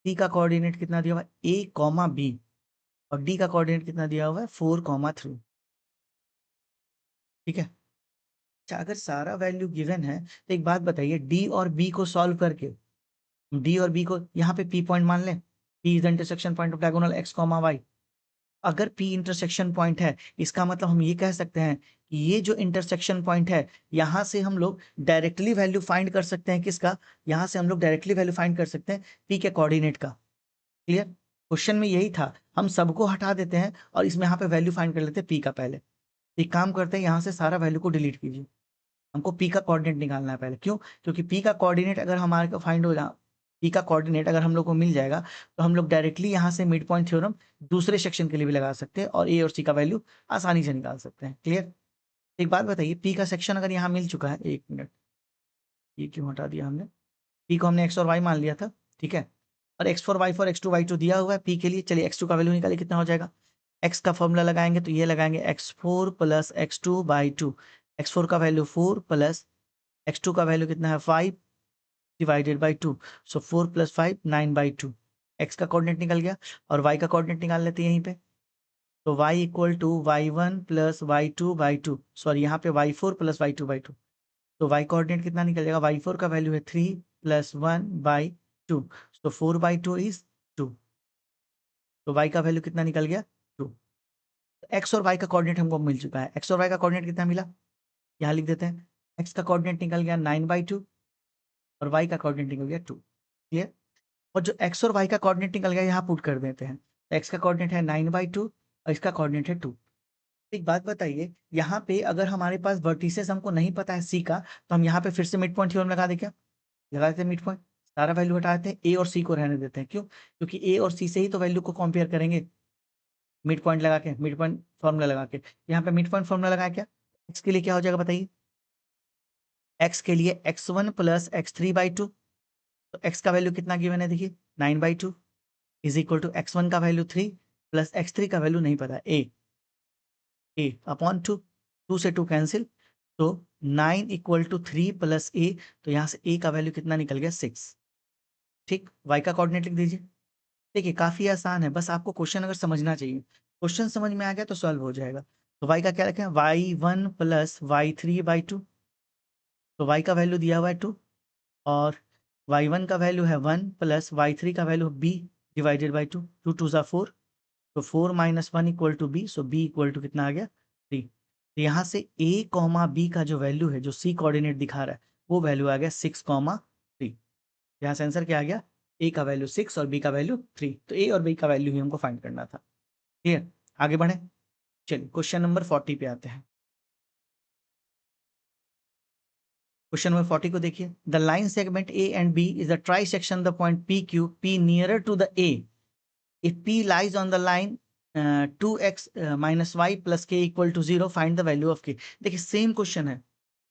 Speaker 1: सी का कोऑर्डिनेट कितना दिया हुआ है a, b, और डी का कोऑर्डिनेट कितना दिया हुआ है 4,3। ठीक है, अच्छा अगर सारा वैल्यू गिवन है तो एक बात बताइए, डी और बी को सॉल्व करके, डी और बी को यहाँ पे पी पॉइंट मान लें, P is the intersection point of diagonal x, y। अगर P इंटरसेक्शन पॉइंट है, इसका मतलब हम ये कह सकते हैं कि ये जो इंटरसेक्शन पॉइंट है, यहाँ से हम लोग डायरेक्टली वैल्यू फाइंड कर सकते हैं किसका, यहाँ से हम लोग डायरेक्टली वैल्यू फाइंड कर सकते हैं P के कोऑर्डिनेट का। क्लियर, क्वेश्चन में यही था, हम सबको हटा देते हैं और इसमें यहाँ पे वैल्यू फाइंड कर लेते हैं P का। पहले एक काम करते हैं, यहाँ से सारा वैल्यू को डिलीट कीजिए, हमको P का कोऑर्डिनेट निकालना है पहले। क्यों, क्योंकि P का कोऑर्डिनेट अगर हमारे को फाइंड हो जा P का कोऑर्डिनेट अगर हम लोग को मिल जाएगा, तो हम लोग डायरेक्टली यहाँ से मिड पॉइंट थ्योरम दूसरे सेक्शन के लिए भी लगा सकते हैं और ए और सी का वैल्यू आसानी से निकाल सकते हैं। क्लियर। एक बात बताइए, P का सेक्शन अगर यहाँ मिल चुका है, एक मिनट ये क्यों हटा दिया हमने, P को हमने एक्स और वाई मान लिया था। ठीक है, और x4 y4 x2 y2 दिया हुआ है P के लिए। चलिए x2 का वैल्यू निकालिए कितना हो जाएगा, x का फॉर्मूला लगाएंगे तो ये लगाएंगे x4 + x2/2। x4 का वैल्यू 4 प्लस x2 का वैल्यू कितना है 5 डिवाइडेड बाई 2, सो 4 + 5 9/2। x का कोऑर्डिनेट निकल गया, और y का कोऑर्डिनेट निकाल लेते हैं यहीं पे, तो y equal to y1 + y2/2, sorry यहाँ पे y4 + y2/2। तो y कोऑर्डिनेट कितना निकल जाएगा, y4 का वैल्यू है 3 + 1/2, तो 4/2 इज 2, तो y का वैल्यू कितना निकल गया 2। x और y का कोऑर्डिनेट हमको मिल चुका है, x और y का कोऑर्डिनेट कितना मिला, यहाँ लिख देते हैं, x का कोऑर्डिनेट निकल गया 9/2 और y का कोऑर्डिनेट निकल गया 2। क्लियर, और जो x और y का कोऑर्डिनेट निकल गया यहाँ पुट कर देते हैं, x का कोऑर्डिनेट है 9/2 और इसका कोऑर्डिनेट है 2। एक बात बताइए, यहाँ पे अगर हमारे पास वर्टिसेस हमको नहीं पता है सी का, तो हम यहाँ पे फिर से मिड पॉइंट थ्योरम लगा दें क्या, लगा देते हैं मिड पॉइंट, सारा वैल्यू हटा देते हैं, ए और सी को रहने देते हैं। क्यों, क्योंकि ए और सी से ही तो वैल्यू को कंपेयर करेंगे। मिड पॉइंट लगा के, मिड पॉइंट फॉर्मूला लगा के, यहाँ पे मिड पॉइंट फॉर्मूला लगा क्या, एक्स के लिए क्या हो जाएगा बताइए, एक्स के लिए x1 प्लस x3/2, तो x का वैल्यू कितना गिवन है देखिए 9/2 इज इक्वल टू x1 का वैल्यू 3 प्लस x3 का वैल्यू नहीं पता a अपॉन 2, 2 से 2 कैंसिल, तो 9 इक्वल टू 3 प्लस a, तो यहाँ से a का वैल्यू कितना निकल गया 6। ठीक, y का कोऑर्डिनेट लिख दीजिए। देखिए काफी आसान है, बस आपको क्वेश्चन अगर समझना चाहिए, क्वेश्चन समझ में आ गया तो सॉल्व हो जाएगा। तो y का क्या रखें, y1 प्लस y3/2, तो y का वैल्यू दिया हुआ है 2 और y1 का वैल्यू है 1 प्लस y3 का वैल्यू b डिवाइडेड बाई 2, 2 2 ज़ा 4, तो 4 minus 1 equal to b, so b equal to कितना आ गया 3। तो यहाँ से a कॉमा b का जो वैल्यू है, जो c कोऑर्डिनेट दिखा रहा है, वो वैल्यू आ गया 6,3। यहाँ से आंसर क्या आ गया, a का वैल्यू 6 और b का वैल्यू 3, तो a और b का वैल्यू ही हमको फाइंड करना था। क्लियर, आगे बढ़े, चलिए क्वेश्चन नंबर 40 पे आते हैं। क्वेश्चन नंबर 40 को देखिए, the line segment A and B is the trisection the point P Q, P nearer to the A, if p lies on the line 2x minus y plus k equal to 0, find the value of k। देखिए same question है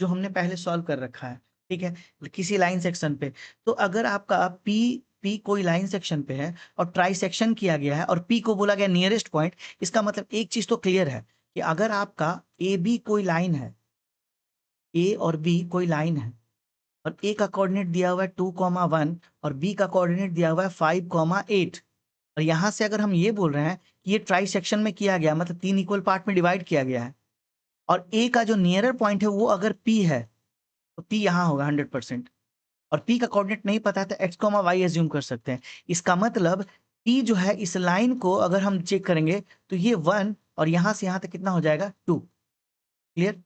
Speaker 1: जो हमने पहले solve कर रखा है, ठीक है, किसी लाइन सेक्शन पे। तो अगर आपका p कोई लाइन सेक्शन पे है और ट्राई सेक्शन किया गया है और p को बोला गया नियरेस्ट पॉइंट, इसका मतलब एक चीज तो क्लियर है कि अगर आपका ए बी कोई लाइन है, ए और बी कोई लाइन है और ए का कोऑर्डिनेट दिया हुआ है 2,1 और बी का कोऑर्डिनेट दिया हुआ है 5,8, और यहां से अगर हम ये बोल रहे हैं कि ये ट्राई सेक्शन में किया गया, मतलब 3 इक्वल पार्ट में डिवाइड किया गया है, और ए का जो नियरर पॉइंट है वो अगर पी है, तो पी यहां होगा 100%, और पी का कोऑर्डिनेट नहीं पता है तो एक्स कॉमा वाई एज्यूम कर सकते हैं। इसका मतलब पी जो है, इस लाइन को अगर हम चेक करेंगे तो ये 1 और यहां से यहां तक कितना हो जाएगा 2। क्लियर,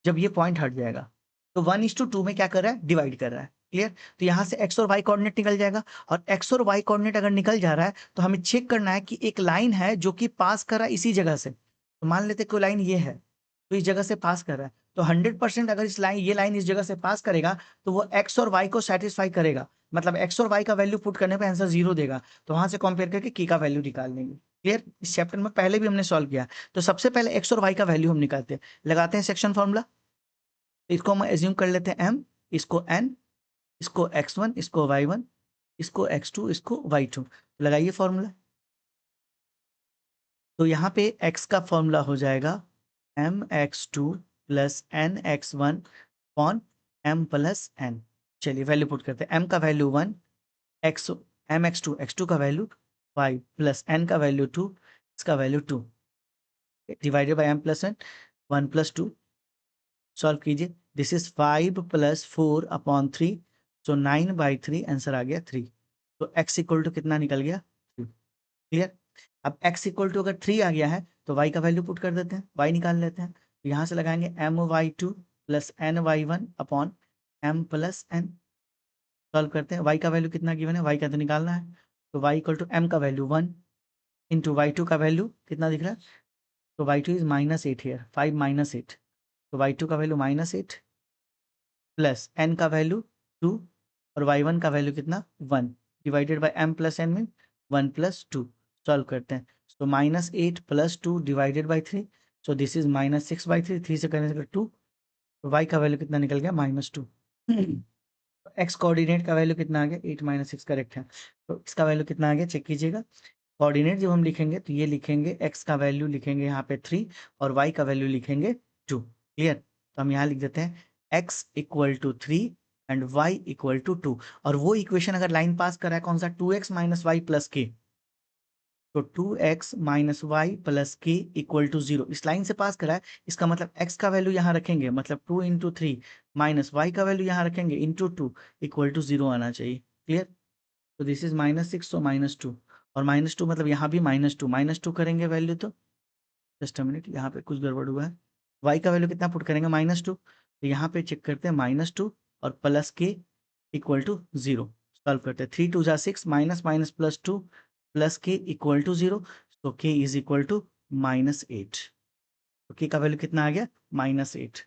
Speaker 1: जब ये पॉइंट हट जाएगा तो 1:2 में क्या कर रहा है, डिवाइड कर रहा है। क्लियर, तो यहाँ से एक्स और वाई कोऑर्डिनेट निकल जाएगा, और एक्स और वाई कोऑर्डिनेट अगर निकल जा रहा है तो हमें चेक करना है कि एक लाइन है जो कि पास कर रहा है इसी जगह से। तो मान लेते कोई लाइन ये है, तो इस जगह से पास कर रहा है, तो 100% अगर ये लाइन इस जगह से पास करेगा तो वो एक्स और वाई को सेटिस्फाई करेगा, मतलब एक्स और वाई का वैल्यू पुट करने पर आंसर 0 देगा, तो वहां से कंपेयर करके की का वैल्यू निकाल लेंगे। क्लियर, इस चैप्टर में पहले भी हमने सॉल्व किया। तो सबसे पहले एक्स और वाई का वैल्यू हम निकालते हैं, लगाते हैं सेक्शन फॉर्मूला। इसको हम एज्यूम कर लेते हैं m, इसको n, इसको x1, इसको y1, इसको x2, इसको y2, लगाइए फॉर्मूला। तो यहाँ पे x का फॉर्मूला हो जाएगा mx2 plus nx1 upon m plus n। चलिए वैल्यू पुट करते हैं, m का वैल्यू 1, x mx2, x2 का वैल्यू 5 प्लस n का वैल्यू 2, इसका value 2, divided by m plus n, 1 plus 2, solve कीजिए। This is 5 plus 4 upon 3, so 9/3, answer आ गया 3। तो x इक्वल टू कितना निकल गया 3। क्लियर, अब x इक्वल टू अगर 3 आ गया है तो y का वैल्यू पुट कर देते हैं, y निकाल लेते हैं। तो यहाँ से लगाएंगे my2 plus ny1 upon m plus n, solve करते हैं। y का वैल्यू कितना गिवन है, y का तो निकालना है, तो y इक्वल टू m का वैल्यू 1 इंटू y2 का वैल्यू कितना दिख रहा है, तो y2 इज -8 हियर, 5 -8, तो y2 का वैल्यू -8 प्लस n का वैल्यू 2 और y1 का वैल्यू कितना 1, divided by m plus n में 1 प्लस 2, सॉल्व करते हैं। तो -8 plus 2 divided by 3, so this is -6/3, 3 से करने से 2, तो y का वैल्यू कितना निकल गया -2। x कोऑर्डिनेट का वैल्यू कितना आ गया 8 - 6, करेक्ट है। तो इसका वैल्यू कितना आ गया चेक कीजिएगा। कोऑर्डिनेट जब हम लिखेंगे तो ये लिखेंगे, x का वैल्यू लिखेंगे यहाँ पे 3 और y का वैल्यू लिखेंगे 2। क्लियर, तो हम यहाँ लिख देते हैं x equal to 3 and y equal to 2, और वो इक्वेशन अगर लाइन पास कर रहा है कौन सा, 2x माइनस वाई प्लस के, तो 2x माइनस वाई प्लस के इक्वल टू 0 इस लाइन से पास करा है। इसका मतलब x का वैल्यू यहाँ रखेंगे, मतलब 2 इंटू 3 माइनस वाई का वैल्यू यहाँ रखेंगे इंटू 2 इक्वल टू 0 आना चाहिए। क्लियर, तो दिस इज -6, तो -2, और -2 मतलब यहाँ भी -2 करेंगे वैल्यू, तो जस्ट अ मिनट, यहाँ पे कुछ गड़बड़ हुआ है। y का वैल्यू कितना पुट करेंगे -2, तो यहाँ पे चेक करते हैं -2 और प्लस के इक्वल टू 0, सॉल्व करते हैं। 3 2 जा 6, माइनस माइनस प्लस 2 प्लस के इक्वल टू 0, तो k इज इक्वल टू -8, तो k का वैल्यू कितना आ गया -8।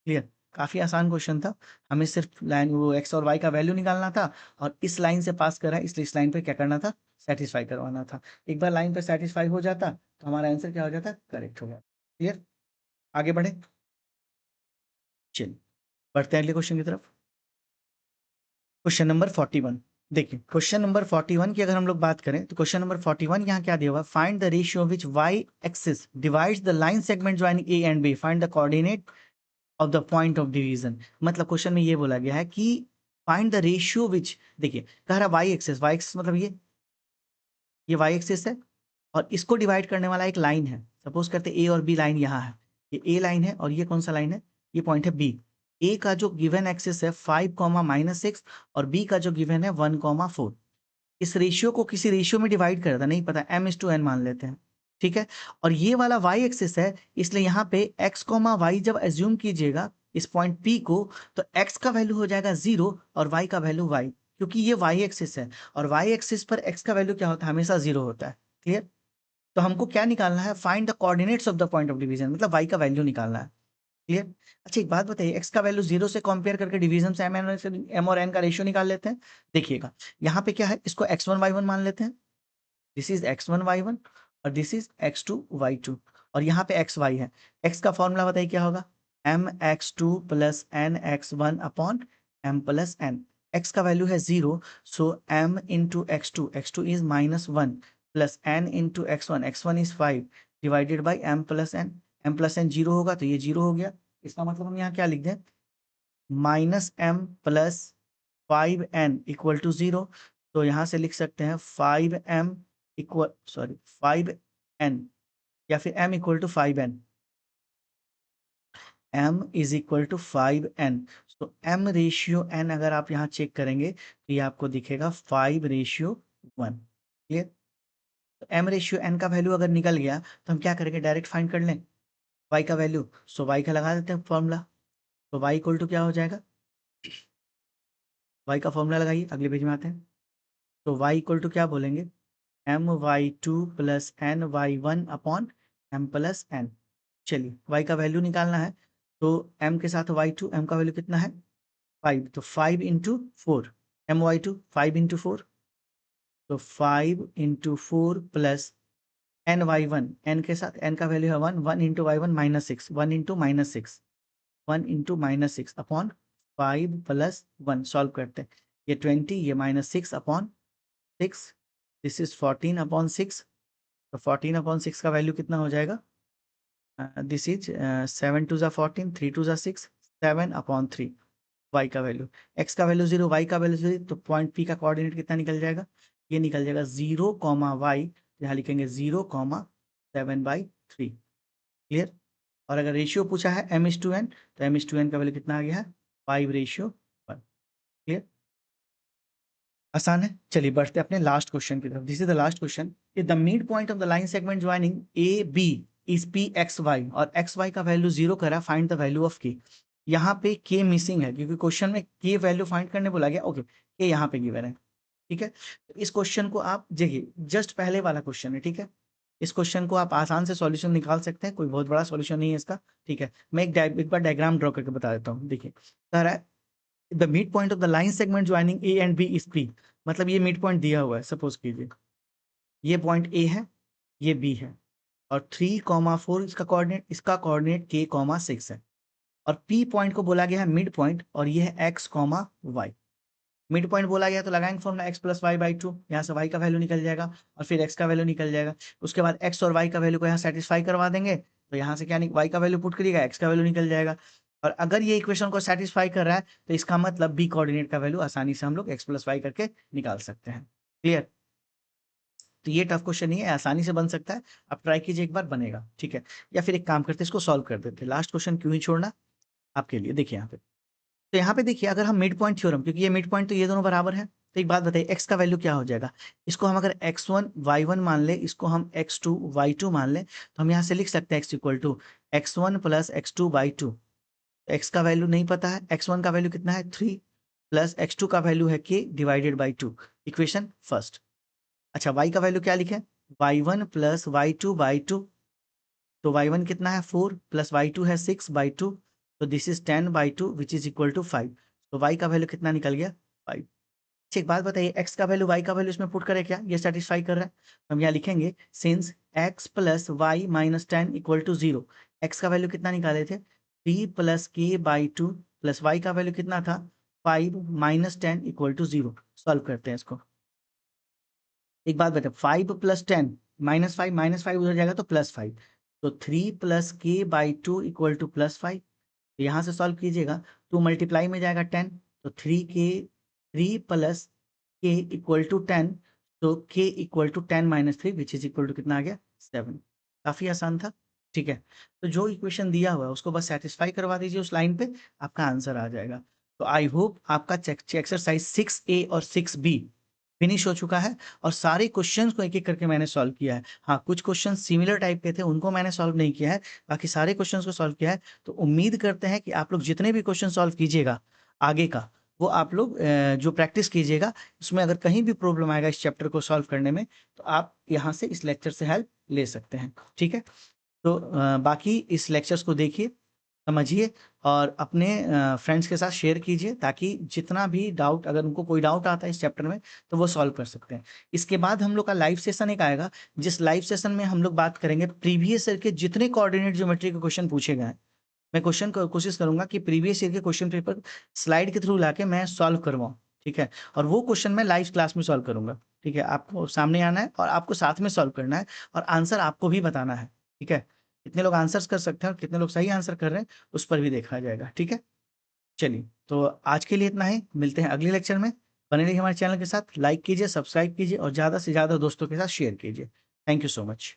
Speaker 1: क्लियर, काफ़ी आसान क्वेश्चन था। हमें सिर्फ लाइन वो एक्स और वाई का वैल्यू निकालना था और इस लाइन से पास कर रहा है, इसलिए इस लाइन पे क्या करना था, सेटिस्फाई करवाना था। एक बार लाइन पे सेटिस्फाई हो जाता तो हमारा आंसर क्या हो जाता, करेक्ट हो गया। क्लियर, आगे बढ़े, चलिए बढ़ते हैं अगले क्वेश्चन की तरफ। Question number 41। देखिए क्वेश्चन नंबर 41 की अगर हम लोग बात करें तो क्वेश्चन नंबर 41 यहाँ क्या दिया हुआ, find the ratio which Y axis divides the line segment joining A and B, find the coordinate of the point of division. मतलब क्वेश्चन में ये बोला गया है कि फाइंड द रेशियो विच, देखिए कह रहा वाई एक्सिस, वाई एक्सिस मतलब ये वाई एक्सिस है और इसको डिवाइड करने वाला एक लाइन है। सपोज करते ए और बी लाइन यहाँ है, ये ए लाइन है और ये कौन सा लाइन है, ये पॉइंट है बी। ए का जो गिवन एक्सिस है 5, -6 और बी का जो गिवन है 1, 4। इस रेशियो को किसी रेशियो में डिवाइड कर था, नहीं पता, m/n मान लेते हैं, ठीक है। और ये वाला y एक्सिस है, इसलिए यहाँ पे x, y जब एज्यूम कीजिएगा इस पॉइंट P को, तो x का वैल्यू हो जाएगा 0 और y का वैल्यू y, क्योंकि ये y एक्सिस है और y एक्सिस पर x का वैल्यू क्या होता है, हमेशा 0 होता है। क्लियर, तो हमको क्या निकालना है, find the coordinates of the point of division, मतलब y का वैल्यू निकालना है। क्लियर, अच्छा एक बात बताइए, x का वैल्यू 0 से कंपेयर करके डिवीजन से m और n का रेशियो निकाल लेते हैं। देखिएगा यहाँ पे क्या है, इसको x1 y1 मान लेते हैं, दिस इज x1 y1 और दिस इज x2 y2 और यहाँ पे x y है। x का फॉर्मूला बताइए क्या होगा, mx2 plus nx1 upon m plus n। x का वैल्यू है 0, सो m into x2, x2 is -1 plus n into x1, x1 is 5 divided by m plus n। m plus n 0 होगा तो ये 0 हो गया। इसका मतलब हम यहाँ क्या लिख दें, -m plus 5n equal to 0। तो यहाँ से लिख सकते हैं 5m इक्वल, सॉरी 5n, या फिर m equal to 5n, m is equal to 5n। तो m रेशियो n अगर आप यहाँ चेक करेंगे तो ये आपको दिखेगा 5:1। क्लियर, तो m रेशियो n का वैल्यू अगर निकल गया तो हम क्या करेंगे, डायरेक्ट फाइंड कर लें y का वैल्यू। सो y का लगा देते हैं फॉर्मूला, तो y इक्वल टू क्या हो जाएगा, y का फॉर्मूला लगाइए, अगले पेज में आते हैं। तो y इक्वल टू क्या बोलेंगे, my2 plus ny1 upon m plus n। चलिए y का वैल्यू निकालना है, तो m के साथ y2, m का वैल्यू कितना है 5, तो 5 इंटू 4, my2 5 इंटू 4, तो 5 इंटू 4 प्लस ny1, n के साथ n का वैल्यू है 1, 1 into y1 -6, 1 into -6, 1 into -6 upon 5 plus 1। Solve करते हैं, ये 20, ये -6 अपॉन 6, दिस इज 14 अपॉन 6, तो 14 अपॉन 6 का वैल्यू कितना हो जाएगा, दिस इज 7 2 14, 3 2 6, 7 अपॉन 3। y का वैल्यू, x का वैल्यू 0, y का वैल्यू 0, तो पॉइंट P का कोऑर्डिनेट कितना निकल जाएगा, ये निकल जाएगा 0, y, यहाँ लिखेंगे 0,7/3। क्लियर, और अगर रेशियो पूछा है m/n, तो m/n का वैल्यू कितना आ गया है 5:1। क्लियर, आसान है। चलिए बढ़ते अपने लास्ट क्वेश्चन की तरफ। This is the last question, the mid point of the line segment joining A B is P X Y और एक्स वाई का वैल्यू 0 करा, फाइंड द वैल्यू ऑफ के। यहाँ पे के मिसिंग है क्योंकि क्वेश्चन में के वैल्यू फाइंड करने बोला गया। ओके, के यहाँ पे गिवन है, ठीक है। तो इस क्वेश्चन को आप देखिए, जस्ट पहले वाला क्वेश्चन है, ठीक है। इस क्वेश्चन को आप आसान से सॉल्यूशन निकाल सकते हैं, कोई बहुत बड़ा सॉल्यूशन नहीं है इसका, ठीक है। मैं एक बार डायग्राम ड्रॉ करके बता देता हूँ। देखिए कह रहा है the mid point of the line segment joining A and B is P, मतलब ये मिड पॉइंट दिया हुआ है। सपोज कीजिए ये पॉइंट ए है, ये बी है और 3,4 इसका कोऑर्डिनेट k,6 है और P पॉइंट को बोला गया है मिड पॉइंट और ये है x, y। मिड पॉइंट बोला गया तो लगाएंगे formula x plus Y by 2, यहाँ से y का वैल्यू निकल जाएगा और फिर x का वैल्यू निकल जाएगा। उसके बाद x और y का वैल्यू को यहाँ सेटिस्फाई करवा देंगे, तो यहाँ से क्या y का वैल्यू पुट करिएगा, x का वैल्यू निकल जाएगा। और अगर ये इक्वेशन को सेटिस्फाई कर रहा है तो इसका मतलब b कोऑर्डिनेट का वैल्यू आसानी से हम लोग x प्लस वाई करके निकाल सकते हैं। क्लियर, तो ये टफ क्वेश्चन नहीं है, आसानी से बन सकता है, आप ट्राई कीजिए, एक बार बनेगा, ठीक है। या फिर एक काम करते हैं, इसको सॉल्व कर देते हैं, लास्ट क्वेश्चन क्यों ही छोड़ना आपके लिए। देखिए यहाँ पे, तो यहाँ पे देखिए अगर हम मिड पॉइंट थ्योरम, क्योंकि ये मिड पॉइंट तो ये दोनों बराबर है, तो एक बात बताइए x का वैल्यू क्या हो जाएगा। इसको हम अगर x1 y1 मान ले, इसको हम x2 y2 मान ले, तो हम यहाँ से लिख सकते हैं x equal to x1 plus x2 y2। x का वैल्यू नहीं पता है, x1 का वैल्यू कितना है 3 प्लस x2 का वैल्यू है k divided by 2, equation first. अच्छा y का वैल्यू क्या लिखे, y1 प्लस y2 बाई 2, तो y1 कितना है 4 प्लस y2 है 6/2, तो this is 10/2 which is equal to 5। तो y का वैल्यू कितना निकल गया 5। अच्छा एक बात बताइए, x का वैल्यू y का वैल्यू इसमें पुट करें क्या, ये सेटिस्फाई कर रहा है। हम यहाँ लिखेंगे since x plus Y minus 10 equal to 0। X का वैल्यू कितना निकाले थे 3 plus K by 2 plus Y का वैल्यू कितना था 5 माइनस 10 इक्वल टू 0। सॉल्व करते हैं इसको। एक बात बताए 5 प्लस 10 माइनस फाइव उधर जाएगा तो प्लस 5। तो 3 plus K by 2 equal two plus 5। तो यहाँ से सॉल्व कीजिएगा, 2 मल्टीप्लाई में जाएगा 10, तो 3 प्लस के इक्वल टू 10, तो K equal to 10 minus 3 which is equal to कितना आ गया 7। काफी आसान था। ठीक है, तो जो इक्वेशन दिया हुआ है उसको बस सेटिस्फाई करवा दीजिए उस लाइन पे, आपका आंसर आ जाएगा। तो आई होप आपका एक्सरसाइज 6A और 6B फिनिश हो चुका है और सारे क्वेश्चंस को एक एक करके मैंने सॉल्व किया है। हाँ, कुछ क्वेश्चन सिमिलर टाइप के थे उनको मैंने सॉल्व नहीं किया है, बाकी सारे क्वेश्चंस को सॉल्व किया है। तो उम्मीद करते हैं कि आप लोग जितने भी क्वेश्चन सॉल्व कीजिएगा आगे का, वो आप लोग जो प्रैक्टिस कीजिएगा, उसमें अगर कहीं भी प्रॉब्लम आएगा इस चैप्टर को सॉल्व करने में, तो आप यहाँ से इस लेक्चर से हेल्प ले सकते हैं। ठीक है, तो बाकी इस लेक्चर्स को देखिए, समझिए और अपने फ्रेंड्स के साथ शेयर कीजिए, ताकि जितना भी डाउट, अगर उनको कोई डाउट आता है इस चैप्टर में, तो वो सॉल्व कर सकते हैं। इसके बाद हम लोग का लाइव सेशन एक आएगा, जिस लाइव सेशन में हम लोग बात करेंगे प्रीवियस ईयर के जितने कोऑर्डिनेट ज्योमेट्री के क्वेश्चन पूछे गए हैं। मैं क्वेश्चन कोशिश करूंगा कि प्रीवियस ईयर के क्वेश्चन पेपर स्लाइड के थ्रू लाके मैं सॉल्व करवाऊँ। ठीक है, और वो क्वेश्चन मैं लाइव क्लास में सॉल्व करूंगा। ठीक है, आपको सामने आना है और आपको साथ में सॉल्व करना है, और आंसर आपको भी बताना है। ठीक है, कितने लोग आंसर्स कर सकते हैं और कितने लोग सही आंसर कर रहे हैं, उस पर भी देखा जाएगा। ठीक है, चलिए तो आज के लिए इतना ही, मिलते हैं अगले लेक्चर में। बने रहिए हमारे चैनल के साथ, लाइक कीजिए, सब्सक्राइब कीजिए और ज़्यादा से ज़्यादा दोस्तों के साथ शेयर कीजिए। Thank you so much.